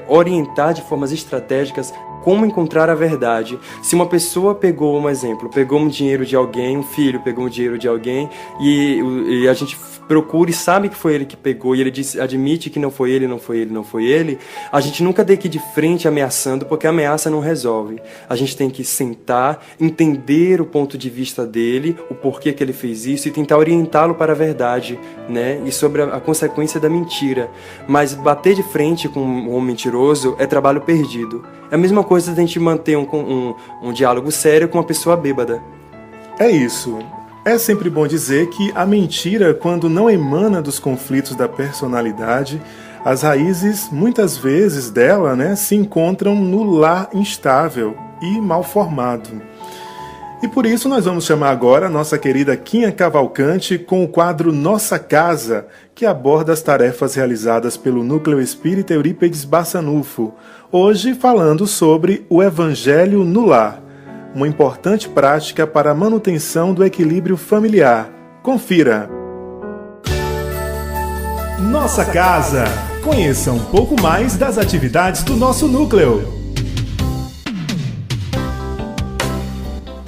orientar de formas estratégicas como encontrar a verdade. Se uma pessoa pegou um dinheiro de alguém, um filho pegou um dinheiro de alguém e a gente procura e sabe que foi ele que pegou e ele admite que não foi ele, a gente nunca tem que ir de frente ameaçando, porque a ameaça não resolve. A gente tem que sentar, entender o ponto de vista dele, o porquê que ele fez isso e tentar orientá-lo para a verdade, né? E sobre a consequência da mentira. Mas bater de frente com um mentiroso é trabalho perdido. É a mesma coisa de a gente manter um diálogo sério com uma pessoa bêbada. É isso. É sempre bom dizer que a mentira, quando não emana dos conflitos da personalidade, as raízes, muitas vezes dela, né, se encontram no lar instável e mal formado. E por isso nós vamos chamar agora a nossa querida Quinha Cavalcante com o quadro Nossa Casa, que aborda as tarefas realizadas pelo Núcleo Espírita Eurípides Barçanufo, hoje falando sobre o Evangelho no Lar, uma importante prática para a manutenção do equilíbrio familiar. Confira! Nossa Casa! Conheça um pouco mais das atividades do nosso núcleo.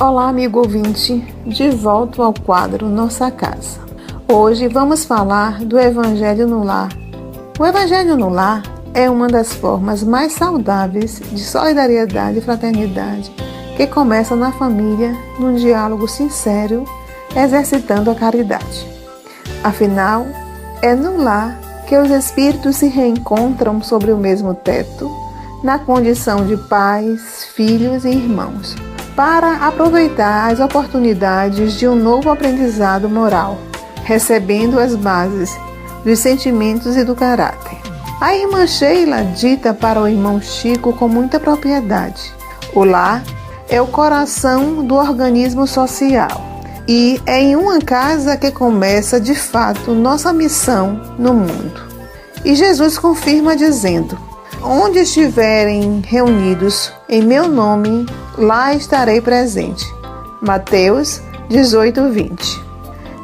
Olá, amigo ouvinte, de volta ao quadro Nossa Casa. Hoje vamos falar do Evangelho no Lar. O Evangelho no Lar é uma das formas mais saudáveis de solidariedade e fraternidade que começa na família, num diálogo sincero, exercitando a caridade. Afinal, é no lar que os espíritos se reencontram sobre o mesmo teto, na condição de pais, filhos e irmãos, para aproveitar as oportunidades de um novo aprendizado moral, recebendo as bases dos sentimentos e do caráter. A irmã Sheila dita para o irmão Chico com muita propriedade: o lar é o coração do organismo social e é em uma casa que começa de fato nossa missão no mundo. E Jesus confirma dizendo: onde estiverem reunidos em meu nome, lá estarei presente. Mateus 18:20.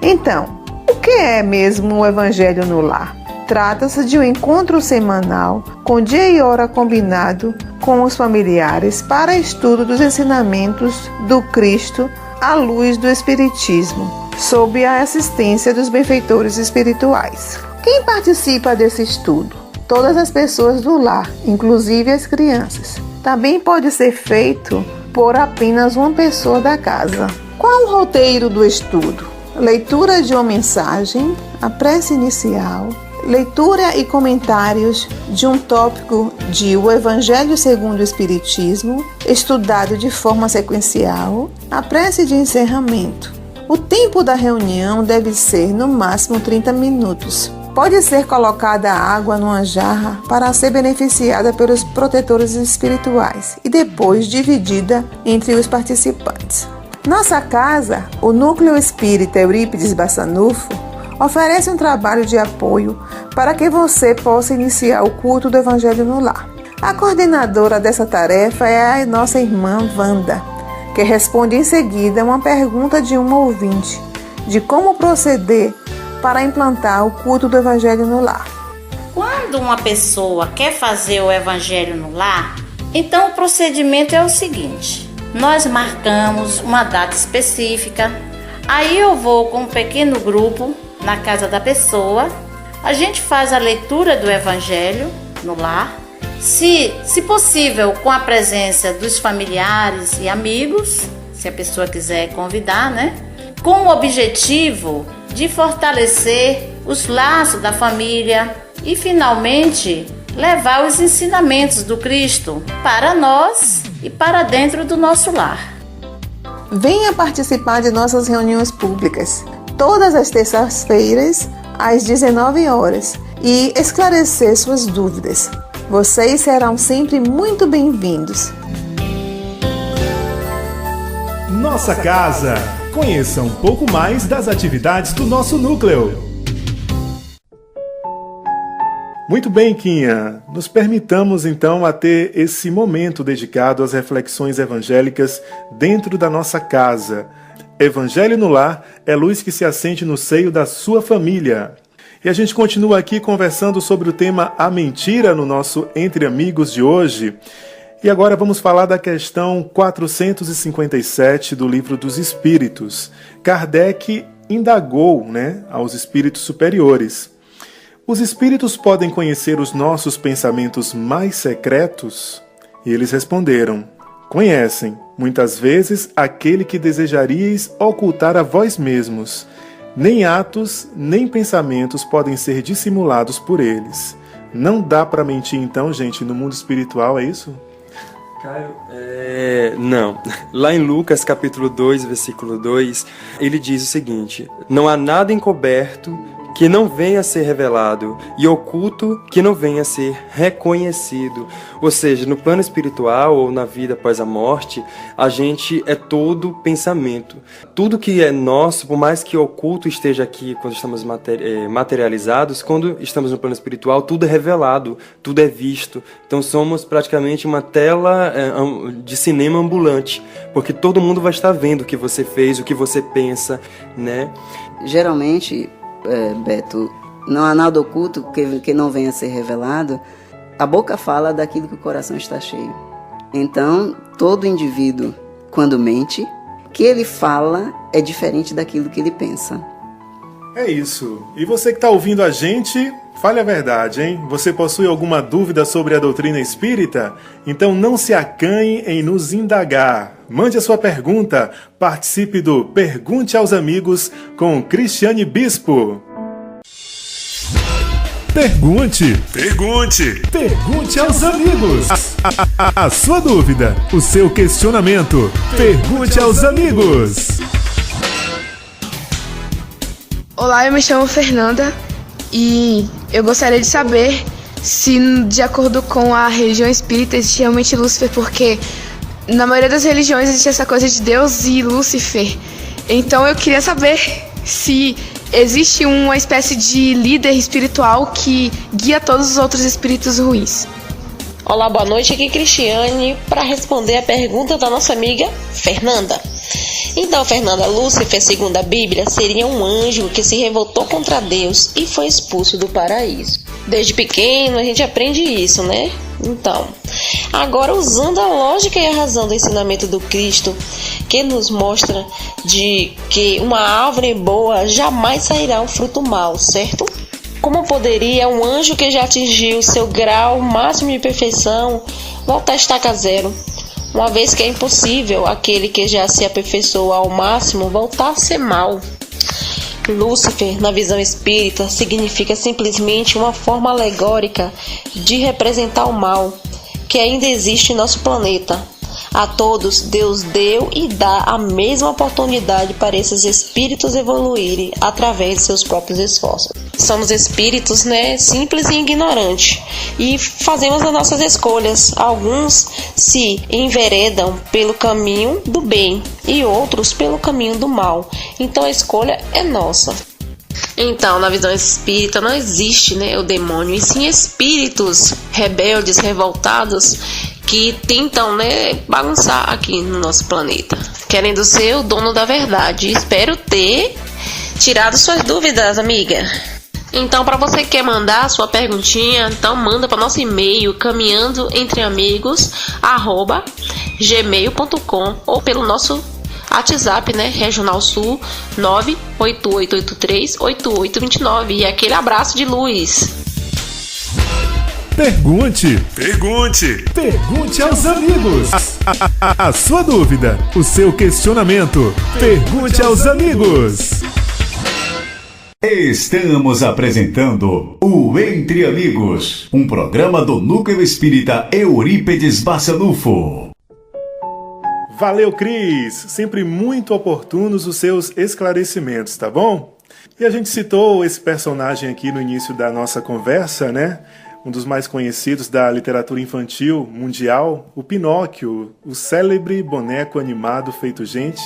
Então, o que é mesmo o Evangelho no Lar? Trata-se de um encontro semanal com dia e hora combinado com os familiares para estudo dos ensinamentos do Cristo à luz do Espiritismo, sob a assistência dos benfeitores espirituais. Quem participa desse estudo? Todas as pessoas do lar, inclusive as crianças. Também pode ser feito por apenas uma pessoa da casa. Qual o roteiro do estudo? Leitura de uma mensagem, a prece inicial, leitura e comentários de um tópico de O Evangelho segundo o Espiritismo, estudado de forma sequencial, a prece de encerramento. O tempo da reunião deve ser no máximo 30 minutos. Pode ser colocada água numa jarra para ser beneficiada pelos protetores espirituais e depois dividida entre os participantes. Nossa Casa, o Núcleo Espírita Eurípides Barçanufo, oferece um trabalho de apoio para que você possa iniciar o culto do Evangelho no Lar. A coordenadora dessa tarefa é a nossa irmã Wanda, que responde em seguida uma pergunta de um ouvinte de como proceder para implantar o culto do Evangelho no Lar. Quando uma pessoa quer fazer o Evangelho no Lar, então o procedimento é o seguinte: nós marcamos uma data específica, aí eu vou com um pequeno grupo na casa da pessoa, a gente faz a leitura do Evangelho no lar, se possível com a presença dos familiares e amigos, se a pessoa quiser convidar, né? Com o objetivo de fortalecer os laços da família e finalmente levar os ensinamentos do Cristo para nós e para dentro do nosso lar. Venha participar de nossas reuniões públicas, todas as terças-feiras, às 19 horas, e esclarecer suas dúvidas. Vocês serão sempre muito bem-vindos. Nossa Casa. Conheça um pouco mais das atividades do nosso núcleo. Muito bem, Quinha. Nos permitamos então a ter esse momento dedicado às reflexões evangélicas dentro da nossa casa. Evangelho no Lar é luz que se acende no seio da sua família. E a gente continua aqui conversando sobre o tema A Mentira no nosso Entre Amigos de hoje. E agora vamos falar da questão 457 do Livro dos Espíritos. Kardec indagou, aos espíritos superiores. Os espíritos podem conhecer os nossos pensamentos mais secretos? E eles responderam: conhecem, muitas vezes, aquele que desejaríeis ocultar a vós mesmos. Nem atos, nem pensamentos podem ser dissimulados por eles. Não dá para mentir então, gente, no mundo espiritual, é isso? Caio, não. Lá em Lucas, capítulo 2, versículo 2, ele diz o seguinte: não há nada encoberto que não venha a ser revelado, e oculto que não venha a ser reconhecido. Ou seja, no plano espiritual ou na vida após a morte, a gente é todo pensamento. Tudo que é nosso, por mais que oculto esteja aqui quando estamos materializados, quando estamos no plano espiritual, tudo é revelado, tudo é visto. Então somos praticamente uma tela de cinema ambulante, porque todo mundo vai estar vendo o que você fez, o que você pensa, Geralmente, Beto, não há nada oculto que não venha a ser revelado. A boca fala daquilo que o coração está cheio. Então, todo indivíduo, quando mente, o que ele fala é diferente daquilo que ele pensa. É isso. E você que está ouvindo a gente, fale a verdade, hein? Você possui alguma dúvida sobre a doutrina espírita? Então não se acanhe em nos indagar. Mande a sua pergunta. Participe do Pergunte aos Amigos com Cristiane Bispo. Pergunte aos amigos. A sua dúvida, o seu questionamento. Pergunte aos amigos. Olá, eu me chamo Fernanda e eu gostaria de saber se, de acordo com a religião espírita, existe realmente Lúcifer, porque na maioria das religiões existe essa coisa de Deus e Lúcifer. Então eu queria saber se existe uma espécie de líder espiritual que guia todos os outros espíritos ruins. Olá, boa noite, aqui é Cristiane para responder a pergunta da nossa amiga Fernanda. Então, Fernanda, Lúcifer, segundo a Bíblia, seria um anjo que se revoltou contra Deus e foi expulso do paraíso. Desde pequeno a gente aprende isso, né? Então, agora usando a lógica e a razão do ensinamento do Cristo, que nos mostra de que uma árvore boa jamais sairá um fruto mau, certo? Como poderia um anjo que já atingiu seu grau máximo de perfeição voltar a estaca zero? Uma vez que é impossível aquele que já se aperfeiçoou ao máximo voltar a ser mau. Lúcifer, na visão espírita, significa simplesmente uma forma alegórica de representar o mal, que ainda existe em nosso planeta. A todos, Deus deu e dá a mesma oportunidade para esses espíritos evoluírem através de seus próprios esforços. Somos espíritos, simples e ignorantes, e fazemos as nossas escolhas. Alguns se enveredam pelo caminho do bem e outros pelo caminho do mal. Então a escolha é nossa. Então, na visão espírita, não existe o demônio, e sim espíritos rebeldes, revoltados, que tentam bagunçar aqui no nosso planeta, querendo ser o dono da verdade. Espero ter tirado suas dúvidas, amiga. Então, para você que quer mandar a sua perguntinha, então manda para nosso e-mail caminhandoentreamigos@gmail.com ou pelo nosso WhatsApp, Regional Sul 988838829. E aquele abraço de luz. Pergunte aos amigos. A sua dúvida, o seu questionamento. Pergunte aos amigos. Estamos apresentando o Entre Amigos, um programa do Núcleo Espírita Eurípedes Barçanufo. Valeu, Cris! Sempre muito oportunos os seus esclarecimentos, tá bom? E a gente citou esse personagem aqui no início da nossa conversa, né? Um dos mais conhecidos da literatura infantil mundial, o Pinóquio, o célebre boneco animado feito gente,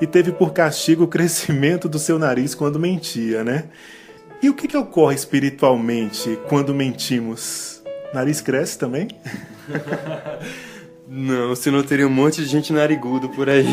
e teve por castigo o crescimento do seu nariz quando mentia, né? E o que ocorre espiritualmente quando mentimos? Nariz cresce também? Não, senão teria um monte de gente narigudo por aí.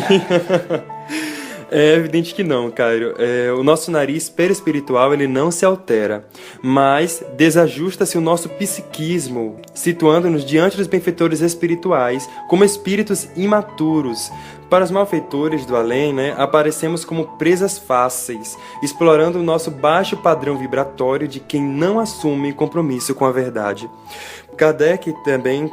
É evidente que não, Cairo. O nosso nariz perispiritual ele não se altera, mas desajusta-se o nosso psiquismo, situando-nos diante dos benfeitores espirituais como espíritos imaturos. Para os malfeitores do além, aparecemos como presas fáceis, explorando o nosso baixo padrão vibratório de quem não assume compromisso com a verdade. Kardec também,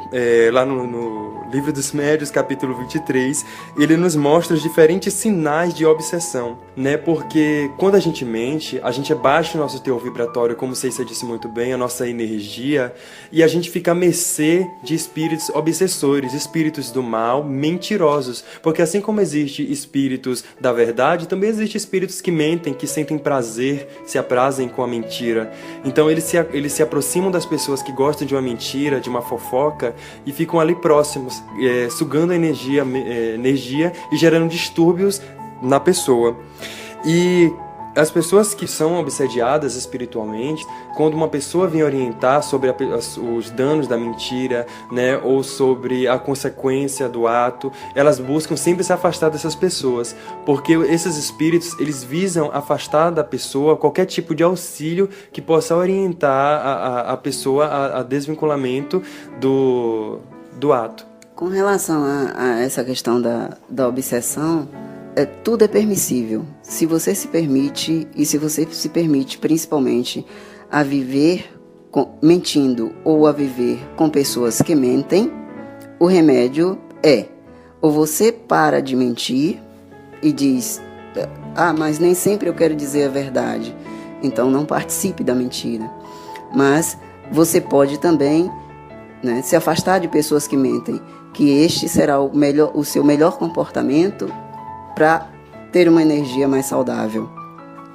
lá no Livro dos Médiuns, capítulo 23, ele nos mostra os diferentes sinais de obsessão, Porque quando a gente mente, a gente abaixa o nosso teor vibratório, como Cécia disse muito bem, a nossa energia, e a gente fica à mercê de espíritos obsessores, espíritos do mal, mentirosos. Porque assim como existe espíritos da verdade, também existem espíritos que mentem, que sentem prazer, se aprazem com a mentira. Então eles se aproximam das pessoas que gostam de uma mentira, de uma fofoca, e ficam ali próximos, sugando a energia e gerando distúrbios na pessoa. E as pessoas que são obsediadas espiritualmente, quando uma pessoa vem orientar sobre os danos da mentira, ou sobre a consequência do ato, elas buscam sempre se afastar dessas pessoas, porque esses espíritos, eles visam afastar da pessoa qualquer tipo de auxílio que possa orientar a pessoa a desvinculamento do ato. Com relação a essa questão da obsessão, tudo é permissível. Se você se permite, e se você se permite principalmente a viver mentindo ou a viver com pessoas que mentem, o remédio ou você para de mentir e diz, mas nem sempre eu quero dizer a verdade, então não participe da mentira. Mas você pode também se afastar de pessoas que mentem, que este será o seu melhor comportamento para ter uma energia mais saudável.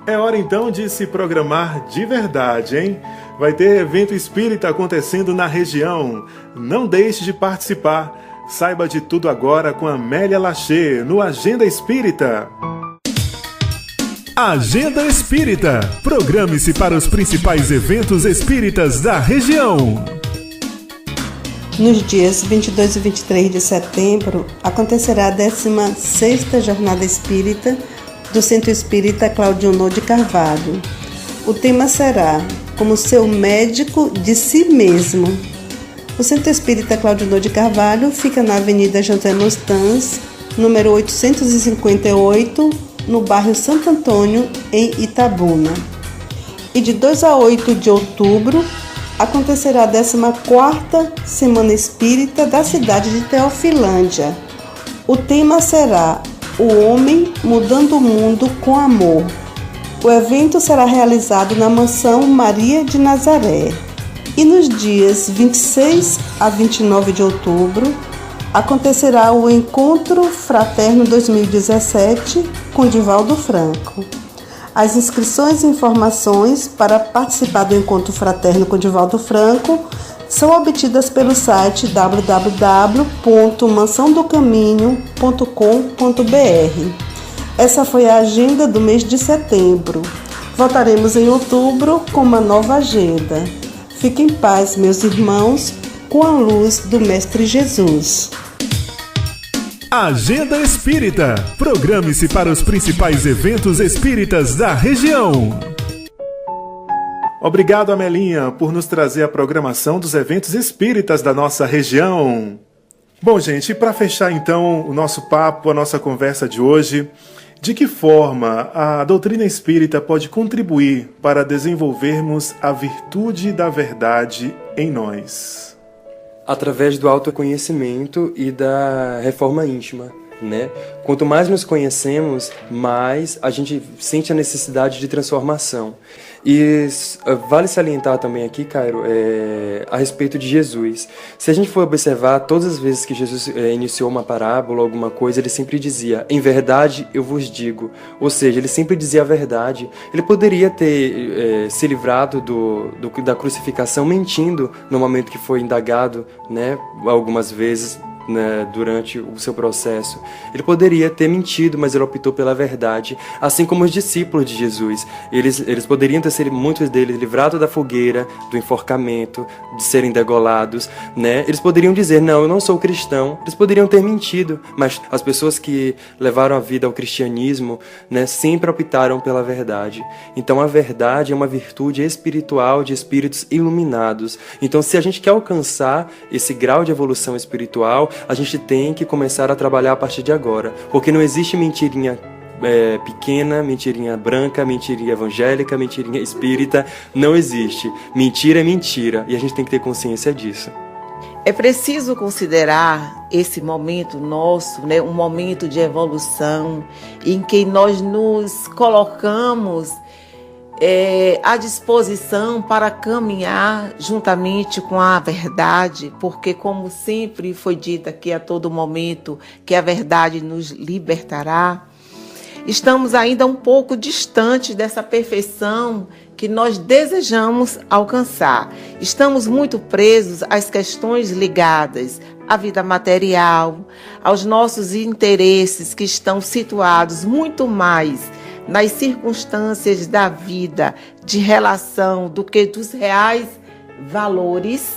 É hora então de se programar de verdade, hein? Vai ter evento espírita acontecendo na região. Não deixe de participar. Saiba de tudo agora com Amélia Lachê, no Agenda Espírita. Agenda Espírita. Programe-se para os principais eventos espíritas da região. Nos dias 22 e 23 de setembro, acontecerá a 16ª Jornada Espírita do Centro Espírita Claudionô de Carvalho. O tema será Como Seu Médico de Si Mesmo. O Centro Espírita Claudionô de Carvalho fica na Avenida José Nostans, número 858, no bairro Santo Antônio, em Itabuna. E de 2 a 8 de outubro, acontecerá a 14ª Semana Espírita da cidade de Teofilândia. O tema será O Homem Mudando o Mundo com Amor. O evento será realizado na Mansão Maria de Nazaré. E nos dias 26 a 29 de outubro, acontecerá o Encontro Fraterno 2017 com Divaldo Franco. As inscrições e informações para participar do Encontro Fraterno com Divaldo Franco são obtidas pelo site www.mansãodocaminho.com.br. Essa foi a agenda do mês de setembro. Voltaremos em outubro com uma nova agenda. Fiquem em paz, meus irmãos, com a luz do Mestre Jesus. Agenda Espírita. Programe-se para os principais eventos espíritas da região. Obrigado, Amelinha, por nos trazer a programação dos eventos espíritas da nossa região. Bom, gente, para fechar então o nosso papo, a nossa conversa de hoje, de que forma a doutrina espírita pode contribuir para desenvolvermos a virtude da verdade em nós? Através do autoconhecimento e da reforma íntima. né? Quanto mais nos conhecemos, mais a gente sente a necessidade de transformação. E vale salientar também aqui, Cairo, a respeito de Jesus. Se a gente for observar, todas as vezes que Jesus iniciou uma parábola, alguma coisa, ele sempre dizia, em verdade eu vos digo. Ou seja, ele sempre dizia a verdade. Ele poderia ter se livrado da crucificação mentindo no momento que foi indagado, né, algumas vezes, né, durante o seu processo. Ele poderia ter mentido, mas ele optou pela verdade, assim como os discípulos de Jesus. Eles poderiam ter sido, muitos deles, livrados da fogueira, do enforcamento, de serem degolados, né? Eles poderiam dizer, não, eu não sou cristão. Eles poderiam ter mentido, mas as pessoas que levaram a vida ao cristianismo, né, sempre optaram pela verdade. Então a verdade é uma virtude espiritual de espíritos iluminados. Então, se a gente quer alcançar esse grau de evolução espiritual, a gente tem que começar a trabalhar a partir de agora, porque não existe mentirinha pequena, mentirinha branca, mentirinha evangélica, mentirinha espírita, não existe. Mentira é mentira, e a gente tem que ter consciência disso. É preciso considerar esse momento nosso, né, um momento de evolução, em que nós nos colocamos à disposição para caminhar juntamente com a verdade, porque, como sempre foi dito aqui a todo momento, que a verdade nos libertará. Estamos ainda um pouco distantes dessa perfeição que nós desejamos alcançar. Estamos muito presos às questões ligadas à vida material, aos nossos interesses que estão situados muito mais nas circunstâncias da vida, de relação, do que dos reais valores,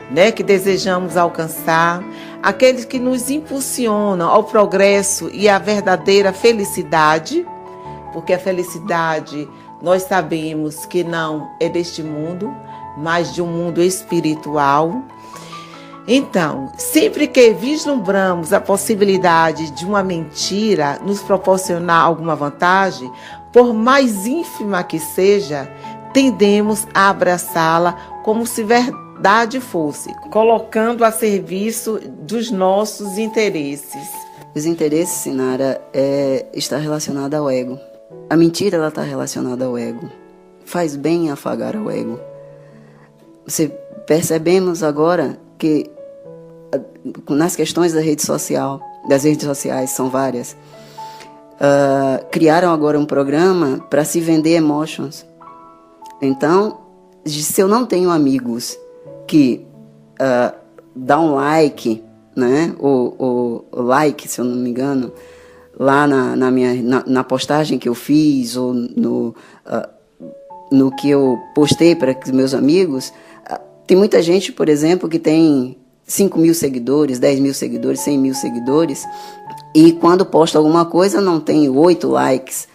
né, que desejamos alcançar, aqueles que nos impulsionam ao progresso e à verdadeira felicidade, porque a felicidade nós sabemos que não é deste mundo, mas de um mundo espiritual. Então, sempre que vislumbramos a possibilidade de uma mentira nos proporcionar alguma vantagem, por mais ínfima que seja, tendemos a abraçá-la como se verdade fosse, colocando a serviço dos nossos interesses. Os interesses, Sinara, está relacionado ao ego. A mentira ela está relacionada ao ego. Faz bem afagar o ego. Percebemos agora que nas questões das redes sociais, são várias, criaram agora um programa para se vender emotions. Então, se eu não tenho amigos que dá um like, né, ou like, se eu não me engano, lá na postagem que eu fiz, ou no que eu postei para os meus amigos, tem muita gente, por exemplo, que tem 5 mil seguidores, 10 mil seguidores, 100 mil seguidores, e quando posta alguma coisa não tem 8 likes.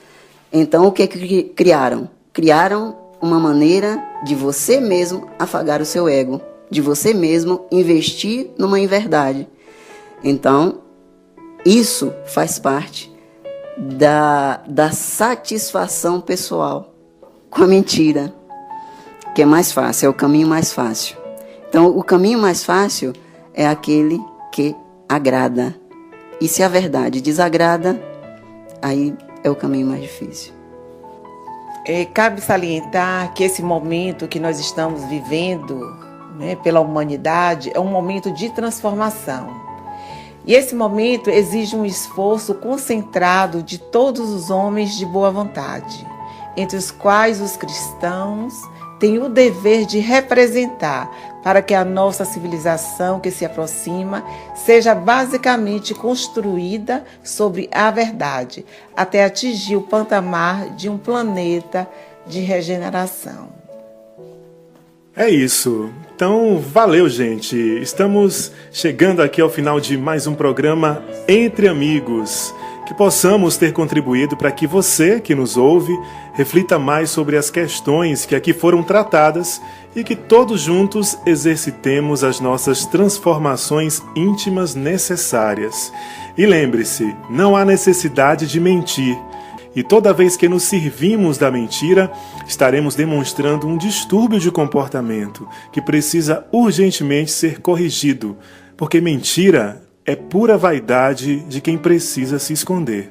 Então, o que criaram? Criaram uma maneira de você mesmo afagar o seu ego, de você mesmo investir numa inverdade. Então, isso faz parte da satisfação pessoal com a mentira, que é mais fácil, é o caminho mais fácil. Então, o caminho mais fácil é aquele que agrada. E se a verdade desagrada, aí é o caminho mais difícil. Cabe salientar que esse momento que nós estamos vivendo, né, pela humanidade, é um momento de transformação. E esse momento exige um esforço concentrado de todos os homens de boa vontade, entre os quais os cristãos têm o dever de representar, para que a nossa civilização que se aproxima seja basicamente construída sobre a verdade, até atingir o patamar de um planeta de regeneração. É isso. Então, valeu, gente. Estamos chegando aqui ao final de mais um programa Entre Amigos. Que possamos ter contribuído para que você, que nos ouve, reflita mais sobre as questões que aqui foram tratadas e que todos juntos exercitemos as nossas transformações íntimas necessárias. E lembre-se, não há necessidade de mentir. E toda vez que nos servimos da mentira, estaremos demonstrando um distúrbio de comportamento que precisa urgentemente ser corrigido, porque mentira é pura vaidade de quem precisa se esconder.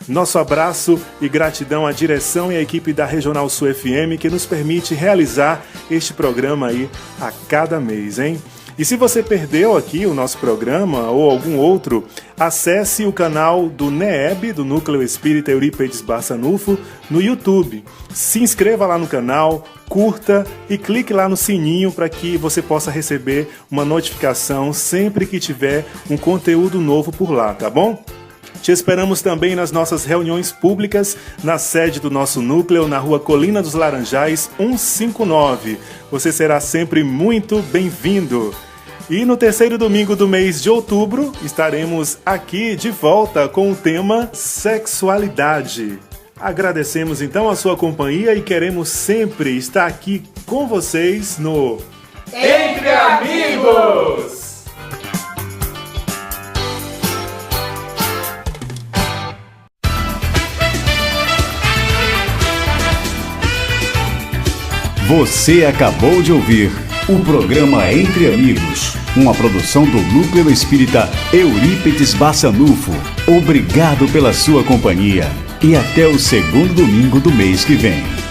Nosso abraço e gratidão à direção e à equipe da Regional Sul FM que nos permite realizar este programa aí a cada mês, hein? E se você perdeu aqui o nosso programa ou algum outro, acesse o canal do NEEB, do Núcleo Espírita Eurípedes Barçanufo, no YouTube. Se inscreva lá no canal, curta e clique lá no sininho para que você possa receber uma notificação sempre que tiver um conteúdo novo por lá, tá bom? Te esperamos também nas nossas reuniões públicas na sede do nosso núcleo, na Rua Colina dos Laranjais, 159. Você será sempre muito bem-vindo. E no terceiro domingo do mês de outubro, estaremos aqui de volta com o tema Sexualidade. Agradecemos então a sua companhia e queremos sempre estar aqui com vocês no Entre Amigos! Você acabou de ouvir o programa Entre Amigos, uma produção do Núcleo Espírita Eurípedes Barçanufo. Obrigado pela sua companhia e até o segundo domingo do mês que vem.